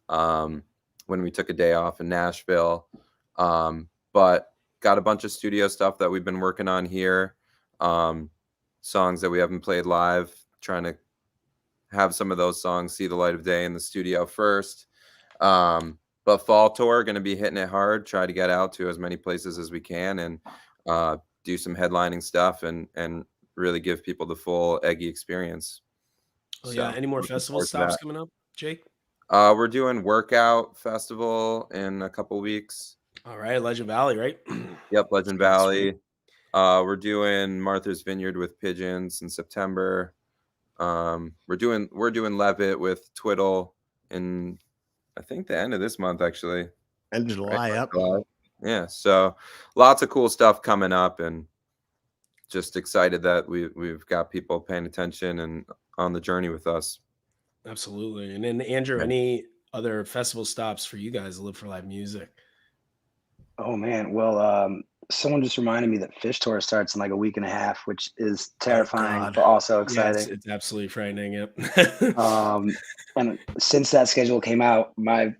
when we took a day off in Nashville. But got a bunch of studio stuff that we've been working on here. Songs that we haven't played live, trying to have some of those songs see the light of day in the studio first. But fall tour, going to be hitting it hard, try to get out to as many places as we can, and do some headlining stuff and really give people the full Eggy experience. Oh, yeah. Any more festival stops coming up, Jake? We're doing Workout Festival in a couple weeks. All right. Legend Valley, right? Yep, Legend Valley. We're doing Martha's Vineyard with Pigeons in September. We're doing Levitt with Twiddle in, I think, the end of this month, actually. End of July, yep. Yeah, so lots of cool stuff coming up, and just excited that we've got people paying attention and on the journey with us. Absolutely. And then, Andrew, any other festival stops for you guys to Live for Live Music? Oh man, well, someone just reminded me that Fish Tour starts in like a week and a half, which is terrifying but also exciting. Yeah, it's absolutely frightening. Yep. And since that schedule came out, my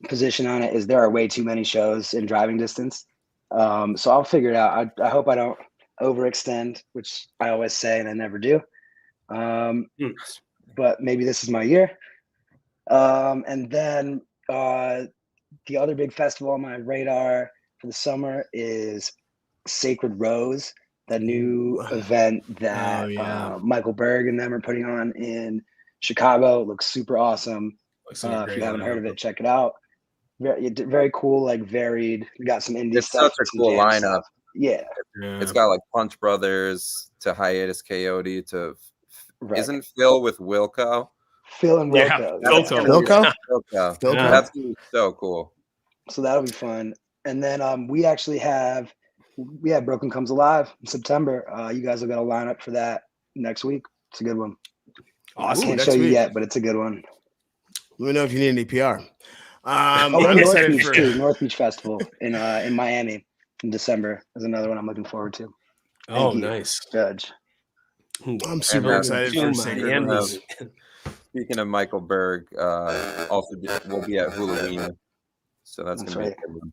position on it is there are way too many shows in driving distance. So I'll figure it out. I hope I don't overextend, which I always say and I never do. But maybe this is my year. And then the other big festival on my radar for the summer is Sacred Rose, the new event that Michael Berg and them are putting on in Chicago. It looks super awesome. If you haven't heard of it, check it out. Very cool, like varied. We got some indie stuff. It's such a cool lineup. Stuff. Yeah. It's got like Punch Brothers to Hiatus Coyote to isn't Phil with Wilco? Phil and Wilco. Wilco? Wilco. That's so cool. So that'll be fun. And then we actually have Brooklyn Comes Alive in September. You guys will get a lineup for that next week. It's a good one. Awesome. I can't show you yet, but it's a good one. Let me know if you need any PR. North Beach Festival in Miami in December is another one I'm looking forward to. Oh, nice. Judge. I'm super excited for Sacred Rose. Speaking of Michael Berg, also will be at Halloween, so that's going to be a good one.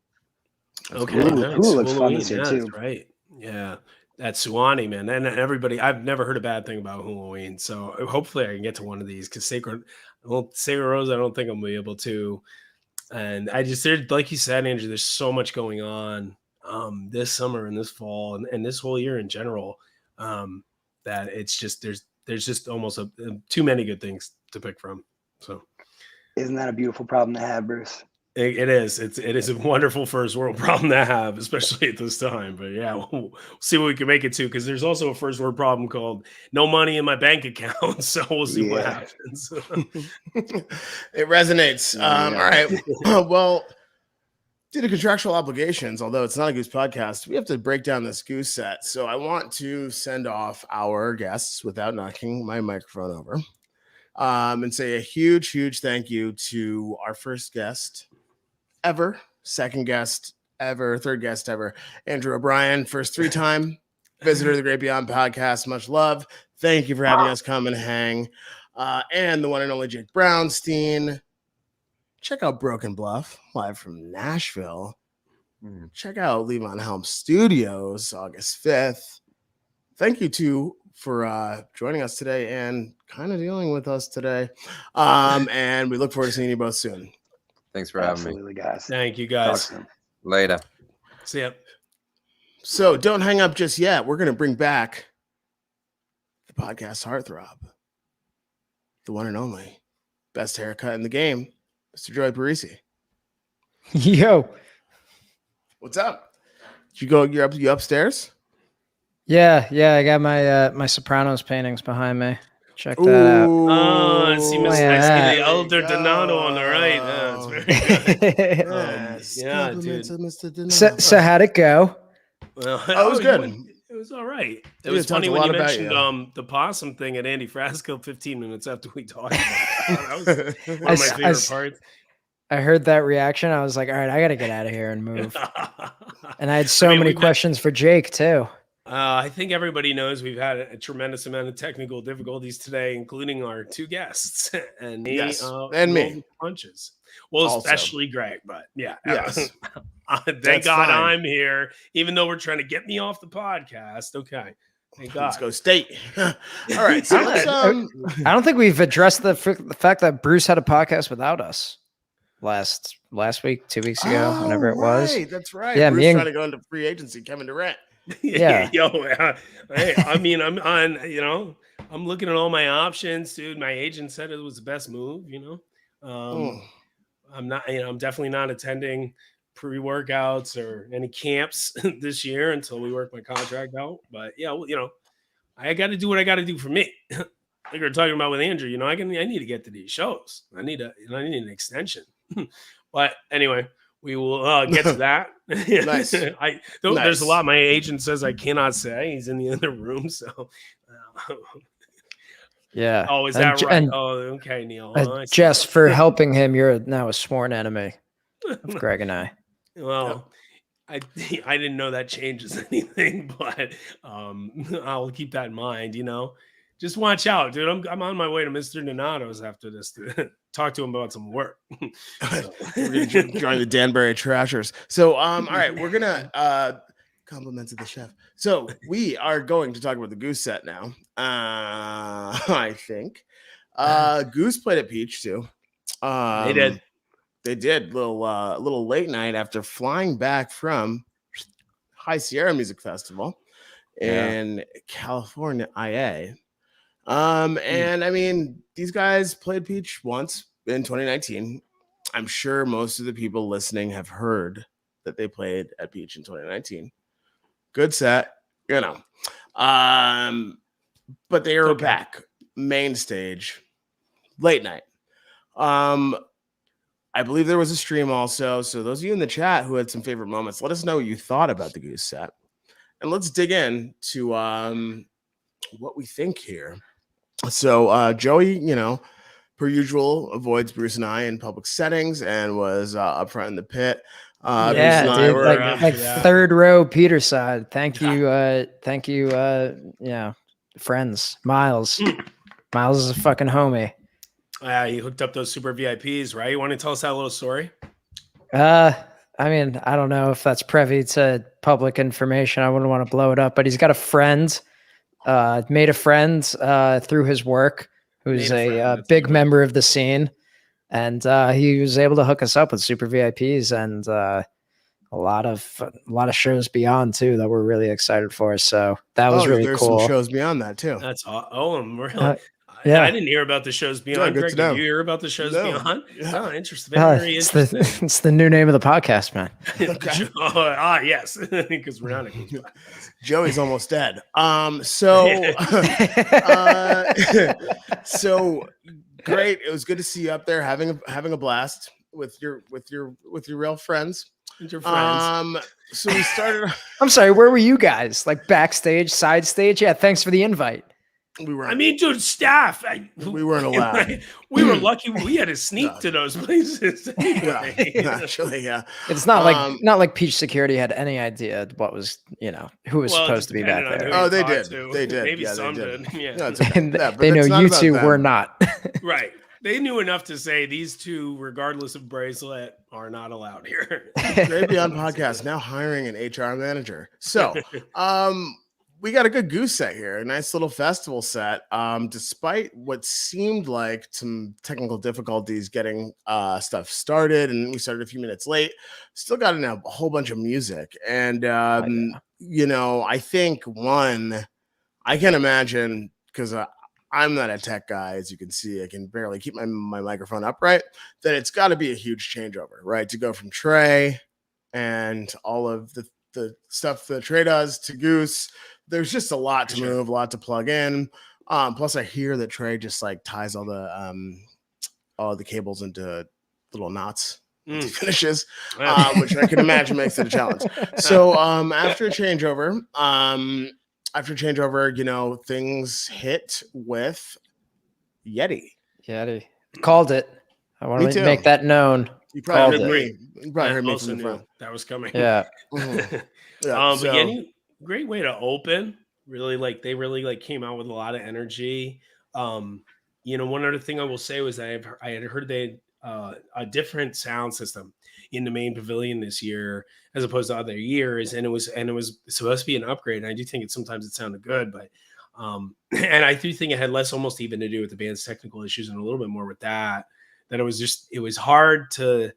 Okay, nice. Hulu looks fun this year too. Right? Yeah, that's Suwannee, man, and everybody. I've never heard a bad thing about Halloween, so hopefully I can get to one of these because Sacred Rose, I don't think I'm gonna be able to. And like you said, Andrew, there's so much going on this summer and this fall and this whole year in general that it's just there's just almost too many good things to pick from. So, isn't that a beautiful problem to have, Bruce? It is. It is a wonderful first world problem to have, especially at this time. But yeah, we'll see what we can make it to, because there's also a first world problem called no money in my bank account. So we'll see what happens. It resonates. All right. Well, due to contractual obligations, although it's not a Goose podcast, we have to break down this Goose set. So I want to send off our guests without knocking my microphone over, and say a huge, huge thank you to our first guest ever, second guest ever, third guest ever, Andrew O'Brien, first 3-time visitor of the Great Beyond podcast. Much love. Thank you for having us come and hang. And the one and only Jake Brownstein. Check out Broken Bluff, live from Nashville. Check out Levon Helm Studios, August 5th. Thank you, too, for joining us today and kind of dealing with us today. And we look forward to seeing you both soon. Thanks for having me. Absolutely, guys. Thank you, guys. Awesome. Later. See ya. So don't hang up just yet. We're going to bring back the podcast heartthrob, the one and only, best haircut in the game, Mr. Joey Parisi. Yo. What's up? You upstairs? Yeah. I got my Sopranos paintings behind me. Check that out. Oh, see, Look I at see that. the elder Donato on the right. It's very good. Yes, yeah, compliments dude. of Mr. Donato. So how'd it go? Well, Oh, it was good. It was all right. It Yeah, was talked funny a when lot you about mentioned the possum thing at Andy Frasco 15 minutes after we talked about it. That was one of my favorite parts. I heard that reaction. I was like, all right, I got to get out of here and move. And I had so many questions for Jake, too. I think everybody knows we've had a tremendous amount of technical difficulties today, including our two guests and me, and me. Punches. Well, Also. especially Greg, but yeah. Yes. Thank God fine. I'm here, even though we're trying to get me off the podcast. Okay. Thank God. Let's go state. All right. So let's, I don't think we've addressed the fact that Bruce had a podcast without us last week, 2 weeks ago, whenever it was. Right, that's right. Yeah, Bruce trying to go into free agency, Kevin Durant. Yeah. Hey, I mean, I'm on, I'm looking at all my options, dude. My agent said it was the best move, I'm not, I'm definitely not attending pre-workouts or any camps this year until we work my contract out. But yeah, well, I got to do what I got to do for me. Like we were talking about with Andrew, I need to get to these shows. I need an extension. But anyway, we will get to that. Nice. There's a lot my agent says I cannot say. He's in the other room, so. Yeah. Oh, is that right? Okay, Neil. Jess, for helping him, you're now a sworn enemy of Greg and I. Well, I didn't know that changes anything, but I'll keep that in mind. Just watch out, dude. I'm on my way to Mr. Donato's after this to talk to him about some work. We're gonna join the Danbury Trashers. So, all right, we're gonna compliments of the chef. So we are going to talk about the Goose set now. I think Goose played at Peach too. They did. They did little late night after flying back from High Sierra Music Festival in California, IA. And I mean, these guys played Peach once in 2019. I'm sure most of the people listening have heard that they played at Peach in 2019. Good set, but they are back main stage late night. I believe there was a stream also. So those of you in the chat who had some favorite moments, let us know what you thought about the Goose set. And let's dig into what we think here. So Joey, per usual, avoids Bruce and I in public settings and was up front in the pit. Yeah, dude, like third row Peter side. Thank you. Friends. Miles is a fucking homie. He hooked up those super VIPs, right? You want to tell us that little story? I mean, I don't know if that's privy to public information. I wouldn't want to blow it up, but he's got a friend, made a friend through his work, who's a big member of the scene. And he was able to hook us up with super VIPs and a lot of shows beyond too that we're really excited for. So that was really cool. Some shows beyond that too. That's I'm really. Yeah, I didn't hear about the shows beyond. Greg, did you hear about the shows beyond? Yeah. Oh, interesting. Very interesting. It's the new name of the podcast, man. Okay. Yes, because we're not a Goose podcast. Joey's almost dead. So great. It was good to see you up there having a blast with your real friends. With your friends. So we started. I'm sorry, where were you guys? Like backstage, side stage? Yeah, thanks for the invite. We were. I mean, dude, staff. We weren't allowed. We were lucky. We had to sneak to those places. Anyway. Actually, yeah. It's not like Peach Security had any idea what was who was supposed to be back there. Oh, they did. They did. Maybe some did. Yeah. No, okay. They know you two were not. Right. They knew enough to say these two, regardless of bracelet, are not allowed here. Great Beyond Podcast now hiring an HR manager. So, we got a good Goose set here, a nice little festival set. Despite what seemed like some technical difficulties getting stuff started, and we started a few minutes late, still got in a whole bunch of music. And I think I can imagine because I'm not a tech guy, as you can see. I can barely keep my microphone upright. Then it's got to be a huge changeover, right? To go from Trey and all of the stuff that Trey does to Goose. There's just a lot to move, a lot to plug in. Plus, I hear that Trey just like ties all the cables into little knots. He finishes, which I can imagine makes it a challenge. So after changeover, things hit with Yeti. Called it. I want to make that known. You probably Called heard it. me. You probably heard me also from the front. knew that was coming. Yeah. Yeah, But so- Yeti, great way to open. Really, they really came out with a lot of energy. One other thing I will say was I had heard they a different sound system in the main pavilion this year as opposed to other years, and it was supposed to be an upgrade. And I do think sometimes it sounded good, but and I do think it had less almost even to do with the band's technical issues and a little bit more with that it was hard to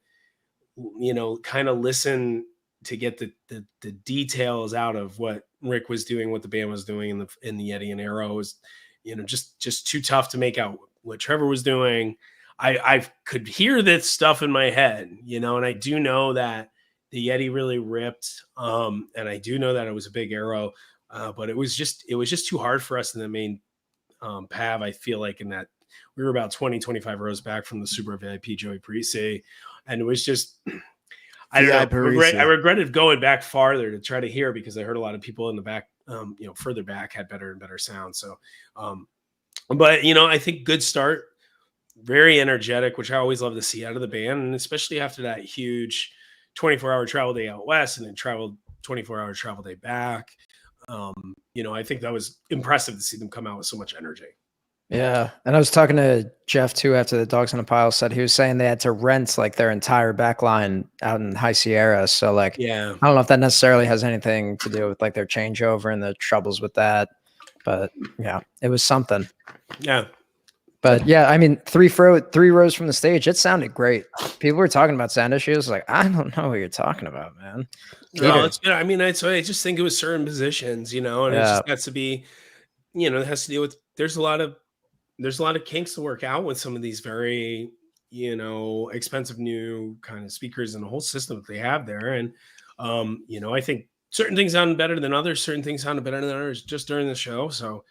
kind of listen to get the details out of what Rick was doing, what the band was doing in the Yeti and Arrow. Was just too tough to make out what Trevor was doing. I could hear this stuff in my head, and I do know that the Yeti really ripped, and I do know that it was a big Arrow, but it was just too hard for us in the main Pav. I feel like in that we were about 25 rows back from the Super VIP Joey Parisi, and it was just I don't know. I regretted going back farther to try to hear because I heard a lot of people in the back, further back had better and better sound. So, but I think good start. Very energetic, which I always love to see out of the band, and especially after that huge 24-hour travel day out west and then 24-hour travel day back. I think that was impressive to see them come out with so much energy. Yeah, and I was talking to Jeff too after the Dogs on a Pile said he was saying they had to rent like their entire back line out in High Sierra. So I don't know if that necessarily has anything to do with like their changeover and the troubles with that, but yeah, it was something. Yeah. But yeah, I mean, three rows from the stage, it sounded great. People were talking about sound issues. Like, I don't know what you're talking about, man. No, it's good. I mean, I just think it was certain positions, and it just has to be, it has to deal with. There's a lot of kinks to work out with some of these very, expensive new kind of speakers and the whole system that they have there. And, I think certain things sound better than others. Certain things sounded better than others just during the show. So,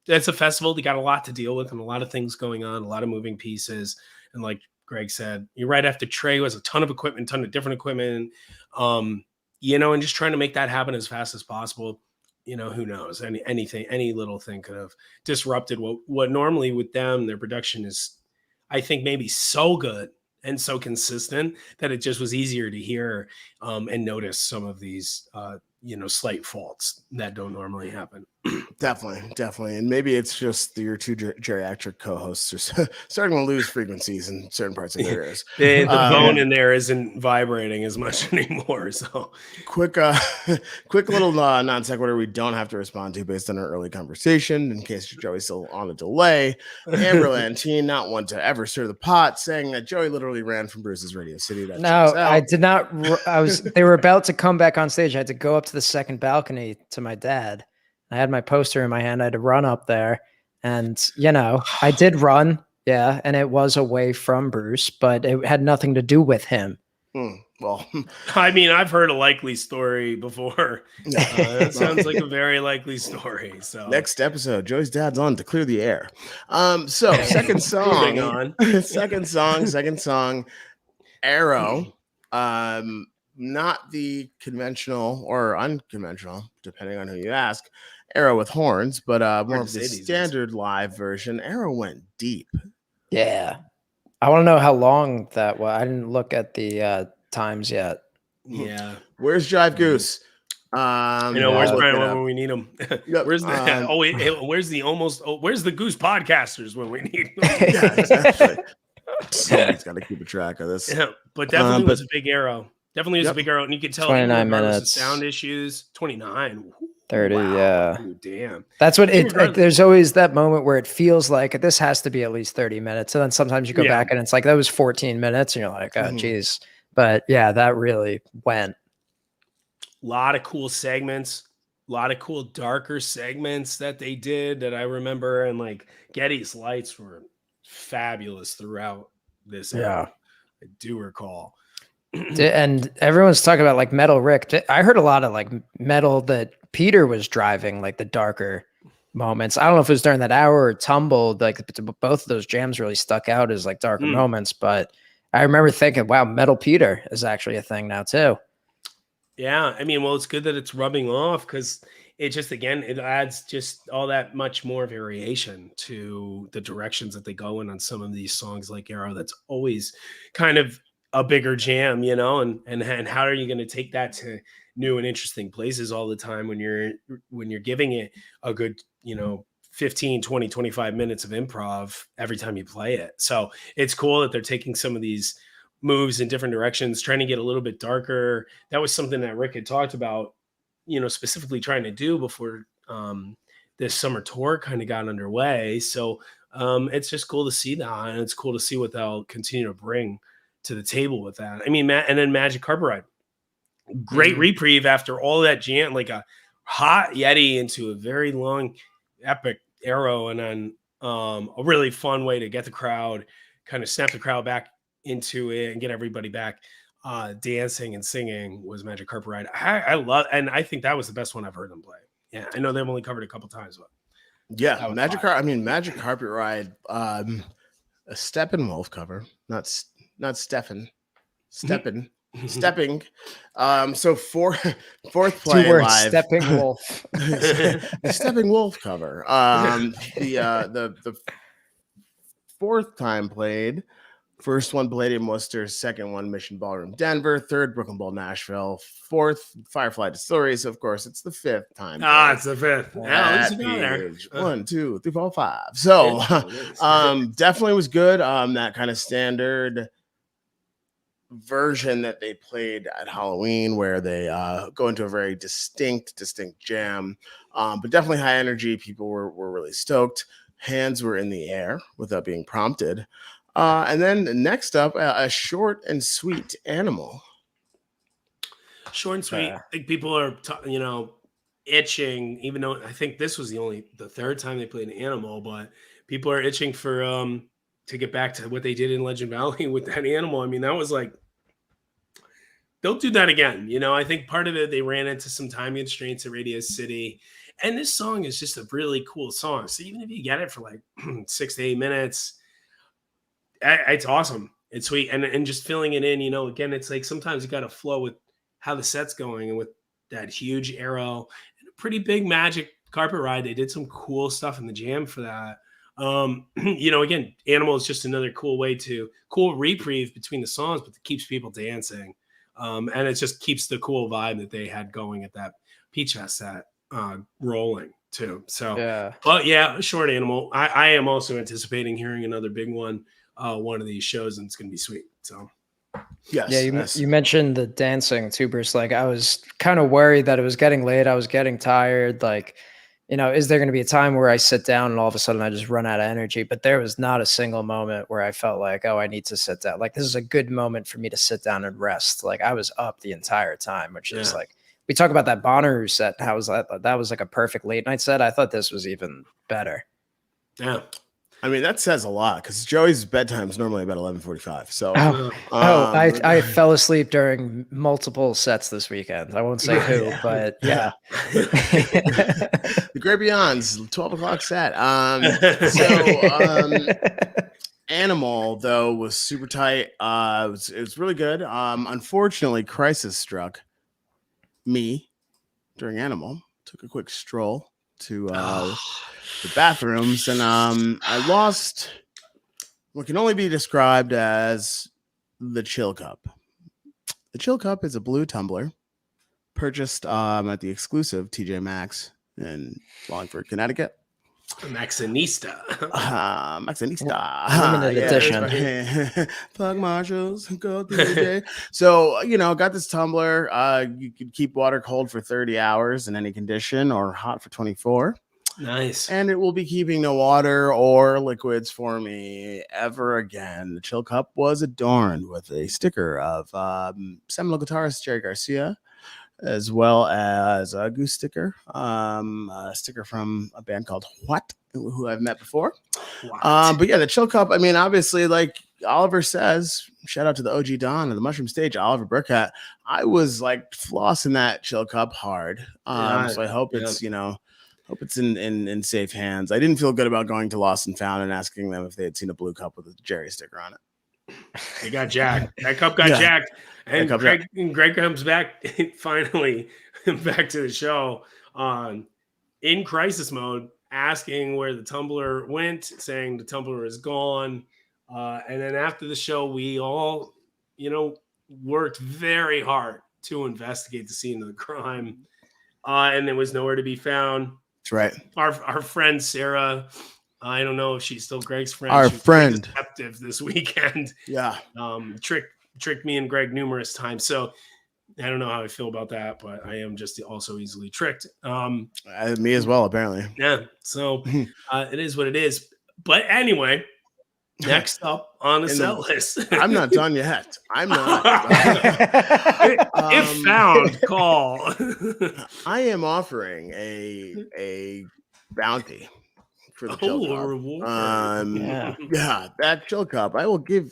that's a festival. They got a lot to deal with and a lot of things going on, a lot of moving pieces. And like Greg said, you're right after Trey was a ton of equipment, ton of different equipment, and just trying to make that happen as fast as possible. Who knows? Any little thing could have disrupted what normally with them, their production is, I think, maybe so good and so consistent that it just was easier to hear and notice some of these, slight faults that don't normally happen. Definitely. And maybe it's just your two geriatric co-hosts are starting to lose frequencies in certain parts of their ears. The bone in there isn't vibrating as much anymore. So quick little non sequitur we don't have to respond to based on our early conversation in case Joey's still on a delay. Amber Lantine, not one to ever stir the pot, saying that Joey literally ran from Bruce's Radio City. No, I did not. They were about to come back on stage. I had to go up to the second balcony to my dad. I had my poster in my hand. I had to run up there and, I did run. Yeah. And it was away from Bruce, but it had nothing to do with him. Well, I mean, I've heard a likely story before. That sounds like a very likely story. So next episode, Joey's dad's on to clear the air. So second song, second song, Arrow. Not the conventional or unconventional, depending on who you ask, Arrow with horns, but more of the standard live version. Arrow went deep. Yeah. I want to know how long that was. I didn't look at the times yet. Yeah. Where's Jive Goose? Where's Brian when we need him? Where's the where's the Goose podcasters when we need them? Yeah, exactly. Somebody's got to keep a track of this. Yeah, but definitely was a big Arrow. Definitely was a big Arrow, and you could tell 29 minutes. Sound issues. 29. 30, wow. yeah. Ooh, damn. That's what there's always that moment where it feels like this has to be at least 30 minutes. And then sometimes you go back and it's like, that was 14 minutes. And you're like, oh, geez. But yeah, that really went. A lot of cool segments. lot of cool darker segments that they did that I remember, and like Getty's lights were fabulous throughout this era. I do recall. And everyone's talking about like Metal Rick. I heard a lot of like metal that Peter was driving, like the darker moments. I don't know if it was during that hour or Tumbled. Like both of those jams really stuck out as like darker moments. But I remember thinking, wow, Metal Peter is actually a thing now too. Yeah, I mean, well, it's good that it's rubbing off because it just, again, it adds just all that much more variation to the directions that they go in on some of these songs like Arrow. That's always kind of a bigger jam, you know, and how are you going to take that to new and interesting places all the time when you're giving it a good, 15, 20, 25 minutes of improv every time you play it. So it's cool that they're taking some of these moves in different directions, trying to get a little bit darker. That was something that Rick had talked about, specifically trying to do before this summer tour kind of got underway. So it's just cool to see that, and it's cool to see what they'll continue to bring to the table with that. I mean, and then Magic Carpet Ride, great reprieve after all that jam, like a hot Yeti into a very long, epic Arrow, and then a really fun way to get the crowd, kind of snap the crowd back into it and get everybody back dancing and singing was Magic Carpet Ride. I love, and I think that was the best one I've heard them play. Yeah, I know they've only covered a couple times, but yeah, Magic Carpet Ride, a Steppenwolf cover, not Stepping. Stepping. So fourth play live. Stepping Wolf. A Stepping Wolf cover. The fourth time played. First one played in Worcester, second one Mission Ballroom Denver, third Brooklyn Bowl Nashville, fourth Firefly Distillery. So of course it's the fifth time. It's the fifth. Yeah, there. 1, 2, 3, 4, 5. So definitely was good. That kind of standard version that they played at Halloween, where they go into a very distinct jam, but definitely high energy. People were really stoked. Hands were in the air without being prompted. And then next up, a short and sweet Animal. Short and sweet. I think people are, itching, even though I think this was the third time they played an Animal, but people are itching for to get back to what they did in Legend Valley with that Animal. I mean, that was like, they'll do that again. I think part of it, they ran into some time constraints at Radio City. And this song is just a really cool song. So even if you get it for like 6 to 8 minutes, it's awesome. It's sweet. And just filling it in, again, it's like sometimes you got to flow with how the set's going, and with that huge Arrow and a pretty big Magic Carpet Ride. They did some cool stuff in the jam for that. Again, Animal is just another cool reprieve between the songs, but it keeps people dancing. And it just keeps the cool vibe that they had going at that Peach Fest set rolling too. So, yeah. But yeah, short Animal. I am also anticipating hearing another big one of these shows, and it's going to be sweet. So, yes. Yeah, you mentioned the dancing too, Bruce. Like, I was kind of worried that it was getting late. I was getting tired. Like, is there going to be a time where I sit down and all of a sudden I just run out of energy? But there was not a single moment where I felt like, oh, I need to sit down. Like, this is a good moment for me to sit down and rest. Like, I was up the entire time, which is like, we talk about that Bonnaroo set. How was that? That was like a perfect late night set. I thought this was even better. Yeah. I mean, that says a lot, because Joey's bedtime is normally about 11:45. So, I fell asleep during multiple sets this weekend. I won't say who, but yeah. The Great Beyond's 12 o'clock set. Animal, though, was super tight. It was really good. Unfortunately, crisis struck me during Animal. Took a quick stroll to the bathrooms, and I lost what can only be described as the Chill Cup. The Chill Cup is a blue tumbler purchased at the exclusive TJ Maxx in Wallingford, Connecticut. Maxinista. Limited edition. Right. Plug Marshalls, go through the day. So, got this tumbler. You could keep water cold for 30 hours in any condition, or hot for 24. Nice. And it will be keeping no water or liquids for me ever again. The Chill Cup was adorned with a sticker of seminal guitarist Jerry Garcia, as well as a Goose sticker, a sticker from a band called What, who I've met before. But yeah, the chill cup. I mean, obviously, like Oliver says, shout out to the OG Don of the Mushroom Stage, Oliver Burkett. I was like flossing that chill cup hard. So I hope it's hope it's in safe hands. I didn't feel good about going to Lost and Found and asking them if they had seen a blue cup with a Jerry sticker on it. They got jacked. That cup got jacked. And Greg comes back finally back to the show in crisis mode, asking where the tumbler went, saying the tumbler is gone. And then after the show, we all, worked very hard to investigate the scene of the crime. And it was nowhere to be found. That's right. Our friend Sarah, I don't know if she's still Greg's friend. Our friend deceptive this weekend. Yeah. Tricked me and Greg numerous times. So I don't know how I feel about that, but I am just also easily tricked. Me as well, apparently. Yeah. So it is what it is. But anyway, next up on the set list. I'm not done yet. I'm not. If found, call. I am offering a bounty for the chill cup. Reward. Yeah, that chill cup. I will give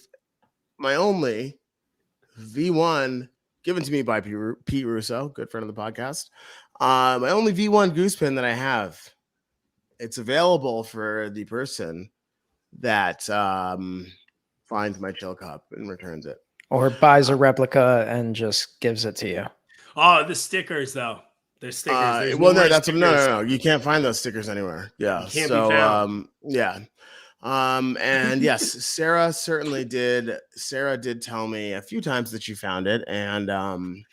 my only V1 given to me by Pete Russo, good friend of the podcast. My only V1 goose pin that I have. It's available for the person that finds my chill cup and returns it. Or buys a replica and just gives it to you. Oh, the stickers, though. There's stickers. No. You can't find those stickers anywhere. Yeah. So, yeah. And yes, Sarah certainly did. Sarah did tell me a few times that she found it, and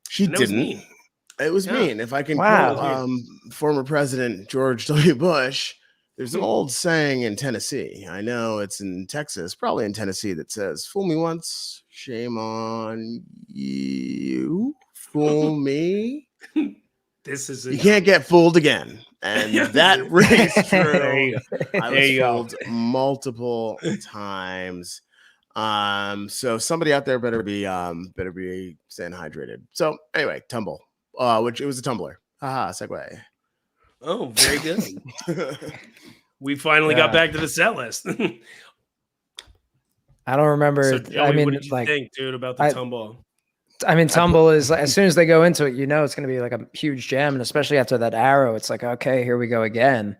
she didn't. It was mean. If I can quote former President George W. Bush, there's an old saying in Tennessee. I know it's in Texas, probably in Tennessee, that says, "Fool me once, shame on you. Fool me." You can't get fooled again. And that rings true. I was fooled multiple times. So somebody out there better be staying hydrated. So anyway, tumble. Which it was a tumbler. Haha, segue. Oh, very good. We finally got back to the set list. I don't remember. So, Joey, what did you think, dude, about the tumble? I mean, tumble is as soon as they go into it, it's going to be like a huge jam, and especially after that arrow, it's like, okay, here we go again.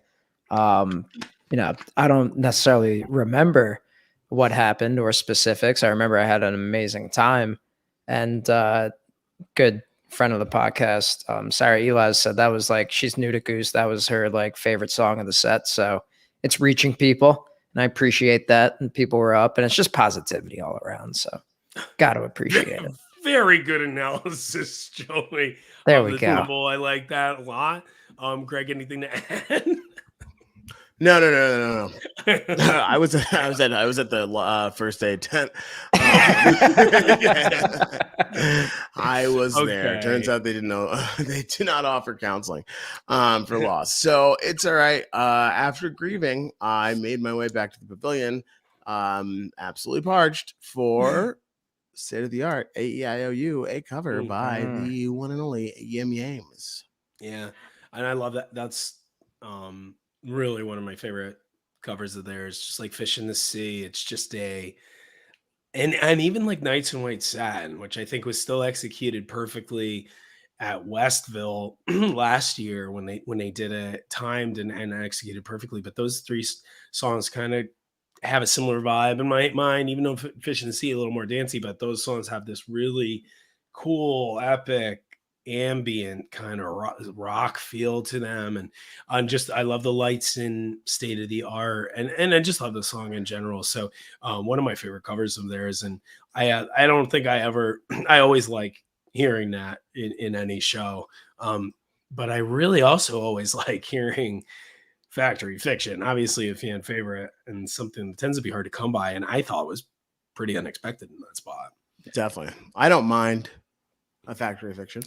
I don't necessarily remember what happened or specifics. I remember I had an amazing time, and good friend of the podcast, Sarah Elias, said that was like, she's new to Goose. That was her like favorite song of the set. So it's reaching people, and I appreciate that. And people were up, and it's just positivity all around. So got to appreciate it. Very good analysis, Joey. There we go. Tumble. I like that a lot. Greg, anything to add? No. I was at the first aid tent. I was there. Turns out they didn't know. They did not offer counseling for loss. So it's all right. After grieving, I made my way back to the pavilion, absolutely parched for state of the art AEIOU, a cover by the one and only Yim Yames. Yeah, and I love that. That's really one of my favorite covers of theirs. Just like Fish in the Sea. It's just and even like Nights in White Satin, which I think was still executed perfectly at Westville last year when they did it, timed and executed perfectly. But those three songs kind of have a similar vibe in my mind, even though Fish in the Sea a little more dancey, but those songs have this really cool, epic, ambient kind of rock feel to them. And I love the lights in State of the Art, and I just love the song in general. So one of my favorite covers of theirs. And I don't think I always like hearing that in any show. But I really also always like hearing Factory Fiction, obviously a fan favorite and something that tends to be hard to come by. And I thought was pretty unexpected in that spot. Definitely. I don't mind a Factory Fiction.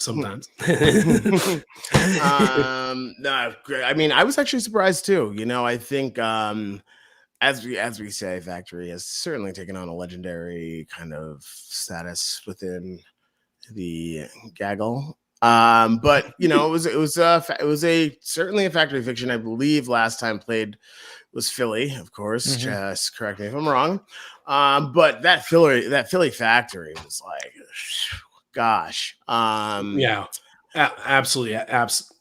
Sometimes. No, I mean, I was actually surprised too. I think as we say, Factory has certainly taken on a legendary kind of status within the gaggle. But you know, it was certainly a Factory Fiction. I believe last time played was Philly, of course. Mhm. Just correct me if I'm wrong. But that Philly Factory was like, gosh. Yeah, absolutely.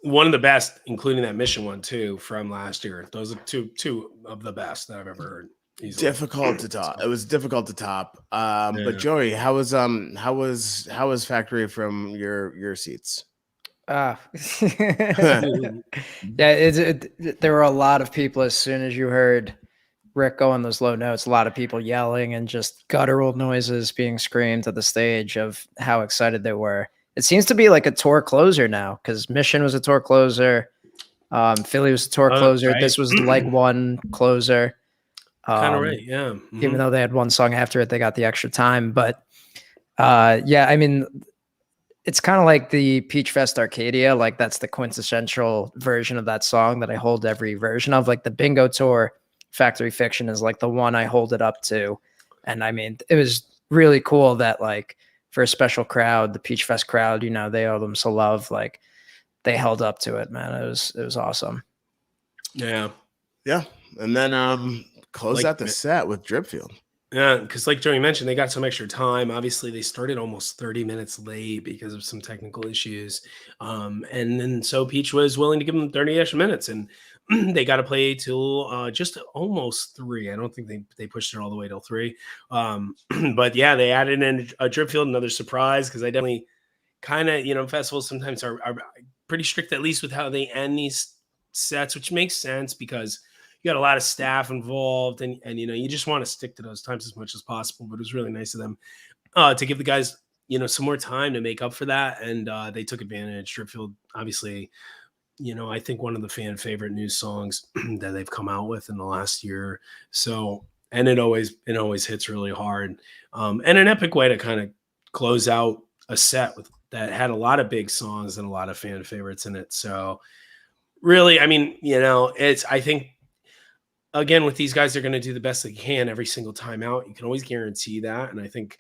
One of the best, including that Mission one too from last year. Those are two of the best that I've ever heard. Easily. Difficult to top. It was difficult to top. Yeah. But Joey, how was Factory from your seats? Yeah, there were a lot of people as soon as you heard Rick go on those low notes, a lot of people yelling and just guttural noises being screamed at the stage of how excited they were. It seems to be like a tour closer now because Mission was a tour closer. Philly was a tour closer. Right. This was like one closer. Kind of right, yeah. Even though they had one song after it, they got the extra time. But yeah, I mean, it's kind of like the Peach Fest Arcadia. Like that's the quintessential version of that song that I hold every version of. Like the Bingo Tour Factory Fiction is like the one I hold it up to. And I mean, it was really cool that like for a special crowd, the Peach Fest crowd, you know, they owe them so love. Like they held up to it, man. It was awesome. Yeah. And then close Like out the set with Dripfield. Yeah, because like Joey mentioned, they got some extra time. Obviously, they started almost 30 minutes late because of some technical issues. And then so Peach was willing to give them 30 extra minutes, and they got to play till just almost 3. I don't think they pushed it all the way till 3. But yeah, they added in a Dripfield, another surprise, because I definitely kind of, you know, festivals sometimes are pretty strict, at least with how they end these sets, which makes sense because you got a lot of staff involved and you know, you just want to stick to those times as much as possible. But it was really nice of them to give the guys, you know, some more time to make up for that. And they took advantage. Dripfield, obviously, you know, I think one of the fan favorite new songs that they've come out with in the last year. So, and it always hits really hard. And an epic way to kind of close out a set with that had a lot of big songs and a lot of fan favorites in it. So really, I mean, you know, I think, again, with these guys, they're going to do the best they can every single time out. You can always guarantee that. And I think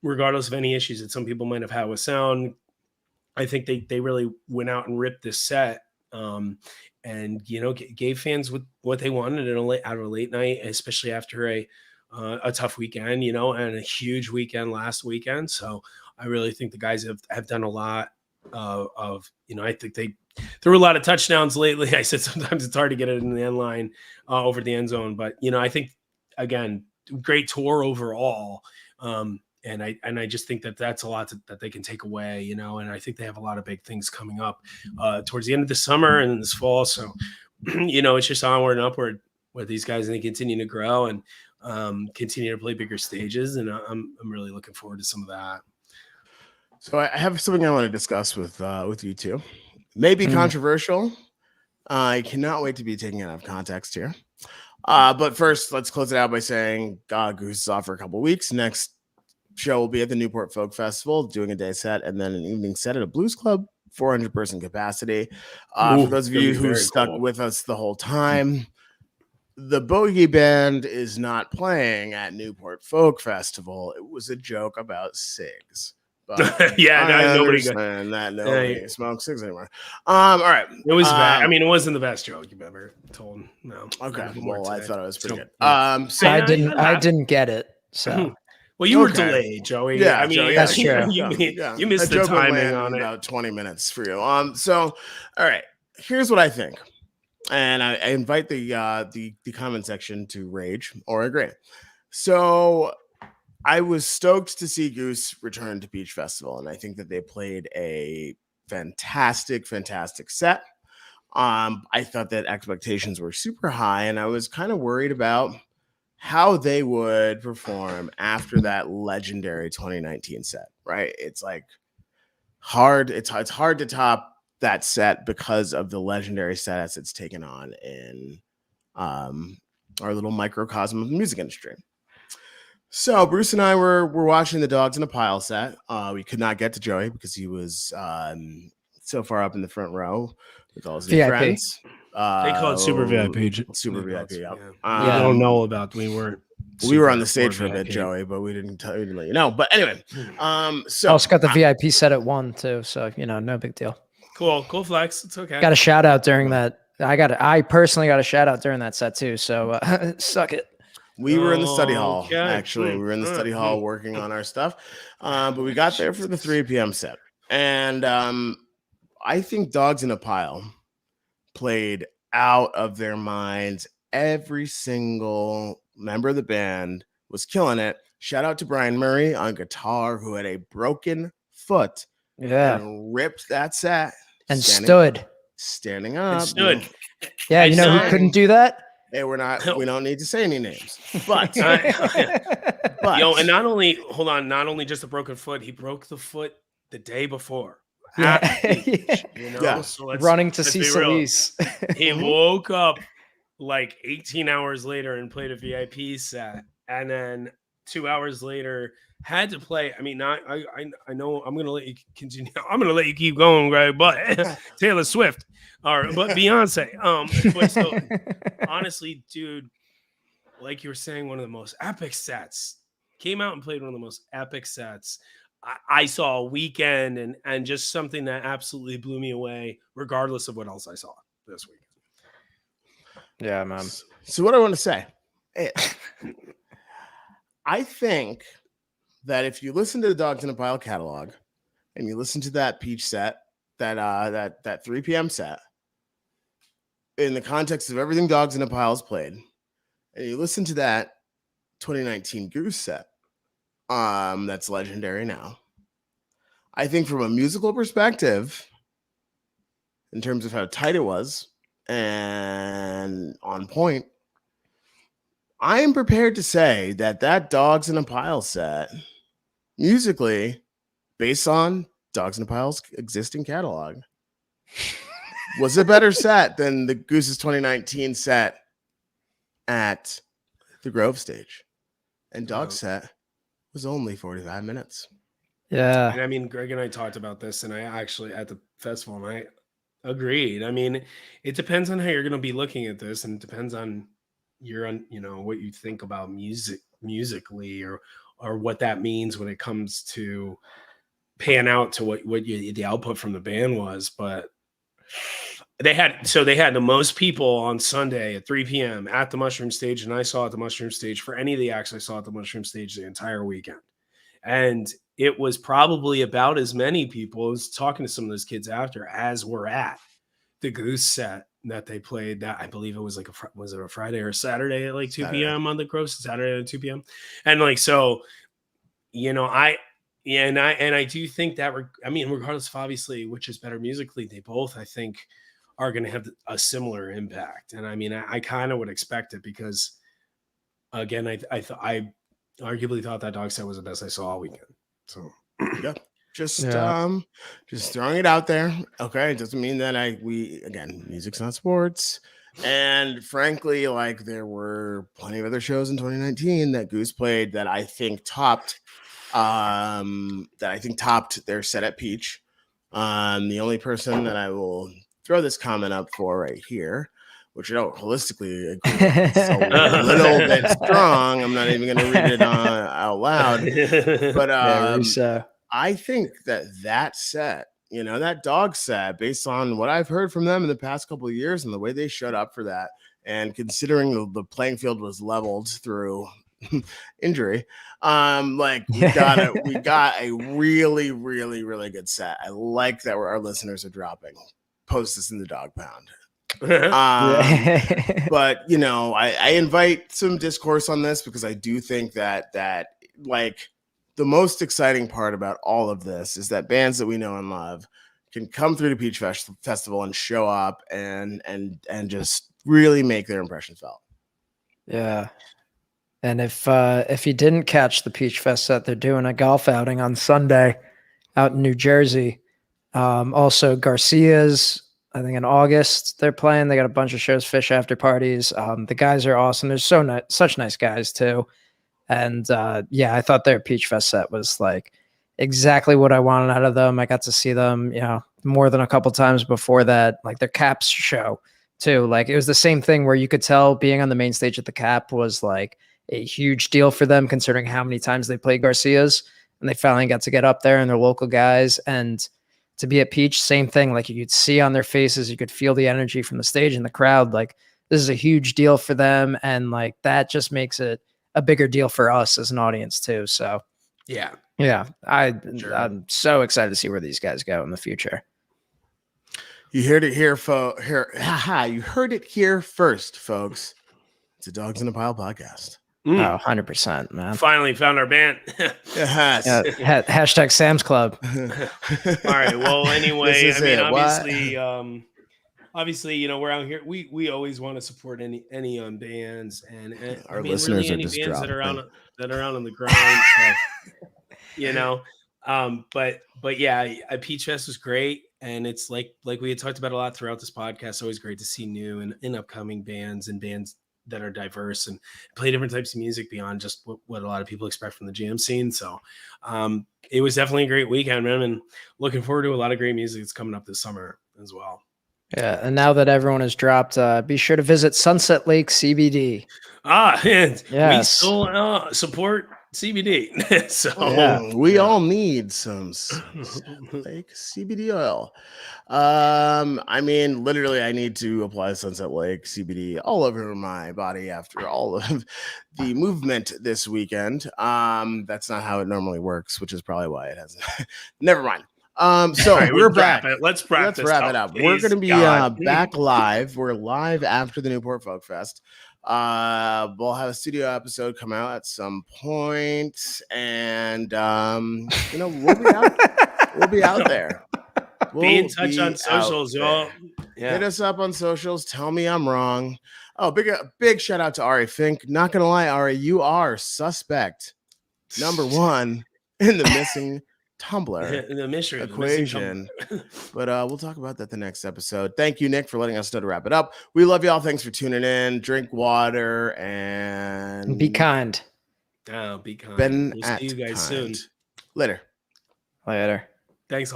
regardless of any issues that some people might have had with sound, I think they really went out and ripped this set. And, you know, gave fans what they wanted out of a late night, especially after a tough weekend, you know, and a huge weekend last weekend. So I really think the guys have done a lot of, you know, I think there were a lot of touchdowns lately. I said sometimes it's hard to get it in the end line over the end zone, but you know, I think again, great tour overall. And I just think that's a lot that they can take away, you know, and I think they have a lot of big things coming up towards the end of the summer and this fall. So, you know, it's just onward and upward with these guys, and they continue to grow and continue to play bigger stages. And I'm really looking forward to some of that. So I have something I want to discuss with you two. Maybe controversial. I cannot wait to be taken out of context here. But first, let's close it out by saying Goose is off for a couple of weeks. Next show will be at the Newport Folk Festival, doing a day set and then an evening set at a blues club, 400-person capacity. For those of you who stuck with us the whole time, the Bogey Band is not playing at Newport Folk Festival. It was a joke about cigs. But yeah, nobody smokes cigs anymore. All right. It was bad. I mean, it wasn't the best joke you've ever told. No. Okay. Well, I thought it was pretty good. So I didn't get it. So well, you were delayed, Joey. Yeah, I mean, Joey, that's true. You missed the timing on it. About 20 minutes for you. So, all right. Here's what I think, and I invite the comment section to rage or agree. So, I was stoked to see Goose return to Peach Festival, and I think that they played a fantastic set. I thought that expectations were super high, and I was kind of worried about how they would perform after that legendary 2019 set, right? It's like hard. It's hard to top that set because of the legendary status it's taken on in our little microcosm of the music industry. So Bruce and I were watching the Dogs in a Pile set. We could not get to Joey because he was so far up in the front row with all his new friends. They call it Super VIP. Super VIP. Yeah. I don't know about. We weren't We were on super the stage for a bit, VIP. Joey, but we didn't let you know. But anyway, so Also got the VIP set at 1 too, so no big deal. Cool flex. It's okay. Got a shout out during that. I personally got a shout out during that set too. So suck it. we were in the study hall. Okay. Actually, we were in the study hall working on our stuff, but we got there for the 3 p.m. set, and I think Dogs in a Pile played out of their minds. Every single member of the band was killing it. Shout out to Brian Murray on guitar, who had a broken foot and ripped that set and standing up. And stood. Yeah, And who couldn't do that? Hey, we don't need to say any names, but and not only just a broken foot, he broke the foot the day before. So running to let's see be real. Celise. He woke up like 18 hours later and played a VIP set, and then 2 hours later had to play. I mean, I know I'm gonna let you continue. I'm gonna let you keep going, Greg, but Taylor Swift but Beyonce. But so honestly, dude, like you were saying, one of the most epic sets. Came out and played one of the most epic sets I saw a weekend, and just something that absolutely blew me away, regardless of what else I saw this week. Yeah, man. So what I want to say is, I think that if you listen to the Dogs in a Pile catalog and you listen to that Peach set, that 3 p.m. set, in the context of everything Dogs in a Pile has played, and you listen to that 2019 Goose set, that's legendary now, I think from a musical perspective, in terms of how tight it was and on point, I am prepared to say that Dogs in a Pile set, musically, based on Dogs in a Pile's existing catalog, was a better set than the Goose's 2019 set at the Grove stage. And Dog's set was only 45 minutes. Yeah. And I mean, Greg and I talked about this, and I actually at the festival, and I agreed. I mean, it depends on how you're going to be looking at this, and it depends on what you think about musically or what that means when it comes to pan out to what the output from the band was. But they had the most people on Sunday at 3 p.m. at the Mushroom Stage, and I saw at the Mushroom Stage for any of the acts I saw at the Mushroom Stage the entire weekend. And it was probably about as many people. I was talking to some of those kids after as were at the Goose set that they played. That I believe it was like was it a Friday or a Saturday at like 2 p.m. on the Grove? Saturday at 2 p.m. And like so, I do think that regardless of obviously which is better musically, they both I think are going to have a similar impact. And I mean, I kind of would expect it because again, I arguably thought that Dog set was the best I saw all weekend. So yeah, just throwing it out there. Okay, it doesn't mean that again, music's not sports. And frankly, like there were plenty of other shows in 2019 that Goose played that I think topped their set at Peach. The only person that I will throw this comment up for right here, which I don't holistically agree with, it's a little bit strong. I'm not even going to read it out loud. But I think that set, that Dog set, based on what I've heard from them in the past couple of years and the way they showed up for that, and considering the playing field was leveled through injury, we got a really, really, really good set. I like that our listeners are dropping. Post this in the Dog Pound. But I invite some discourse on this because I do think that like the most exciting part about all of this is that bands that we know and love can come through the Peach Festival and show up and just really make their impressions felt. Yeah. And if you didn't catch the Peach Fest set, they're doing a golf outing on Sunday out in New Jersey. Also Garcia's, I think in August they're playing. They got a bunch of shows, Fish after parties. The guys are awesome. They're such nice guys too. And I thought their Peach Fest set was like exactly what I wanted out of them. I got to see them, more than a couple times before that. Like their Caps show too. Like it was the same thing where you could tell being on the main stage at the Cap was like a huge deal for them considering how many times they played Garcia's, and they finally got to get up there and they're local guys. And to be at Peach, same thing. Like you could see on their faces, you could feel the energy from the stage and the crowd. Like this is a huge deal for them, and like that just makes it a bigger deal for us as an audience too. So Yeah. I'm so excited to see where these guys go in the future. You heard it here, you heard it here first, folks. It's a Dogs in a Pile podcast. Oh, 100%, man. Finally found our band. Yes. Hashtag Sam's Club. All right. Well, anyway, This is it. Obviously, you know, we're out here. We always want to support any bands and Our listeners are any just bands that are dropping. out on the grind. So, you know, but yeah, Peach Fest was great, and it's like we had talked about a lot throughout this podcast. It's always great to see new and upcoming bands and bands that are diverse and play different types of music beyond just what a lot of people expect from the jam scene. So it was definitely a great weekend, man, and looking forward to a lot of great music that's coming up this summer as well. Yeah, and now that everyone has dropped, be sure to visit Sunset Lake CBD. And Yes. we still support CBD. So we all need some like CBD oil. I mean, literally, I need to apply Sunset Lake CBD all over my body after all of the movement this weekend. That's not how it normally works, which is probably why it hasn't. Never mind. So right, we're back. Let's wrap it up. We're going to be back live. We're live after the Newport Folk Fest. We'll have a studio episode come out at some point, and you know, we'll be out there. Be in touch on socials, y'all. Yeah. Hit us up on socials. Tell me I'm wrong. Oh, big shout out to Ari Fink. Not gonna lie, Ari, you are suspect number one in the missing Tumblr the mystery equation. But we'll talk about that the next episode. Thank you, Nick, for letting us know to wrap it up. We love y'all. Thanks for tuning in. Drink water and be kind. Oh, be kind. We'll see you guys soon. Later. Thanks.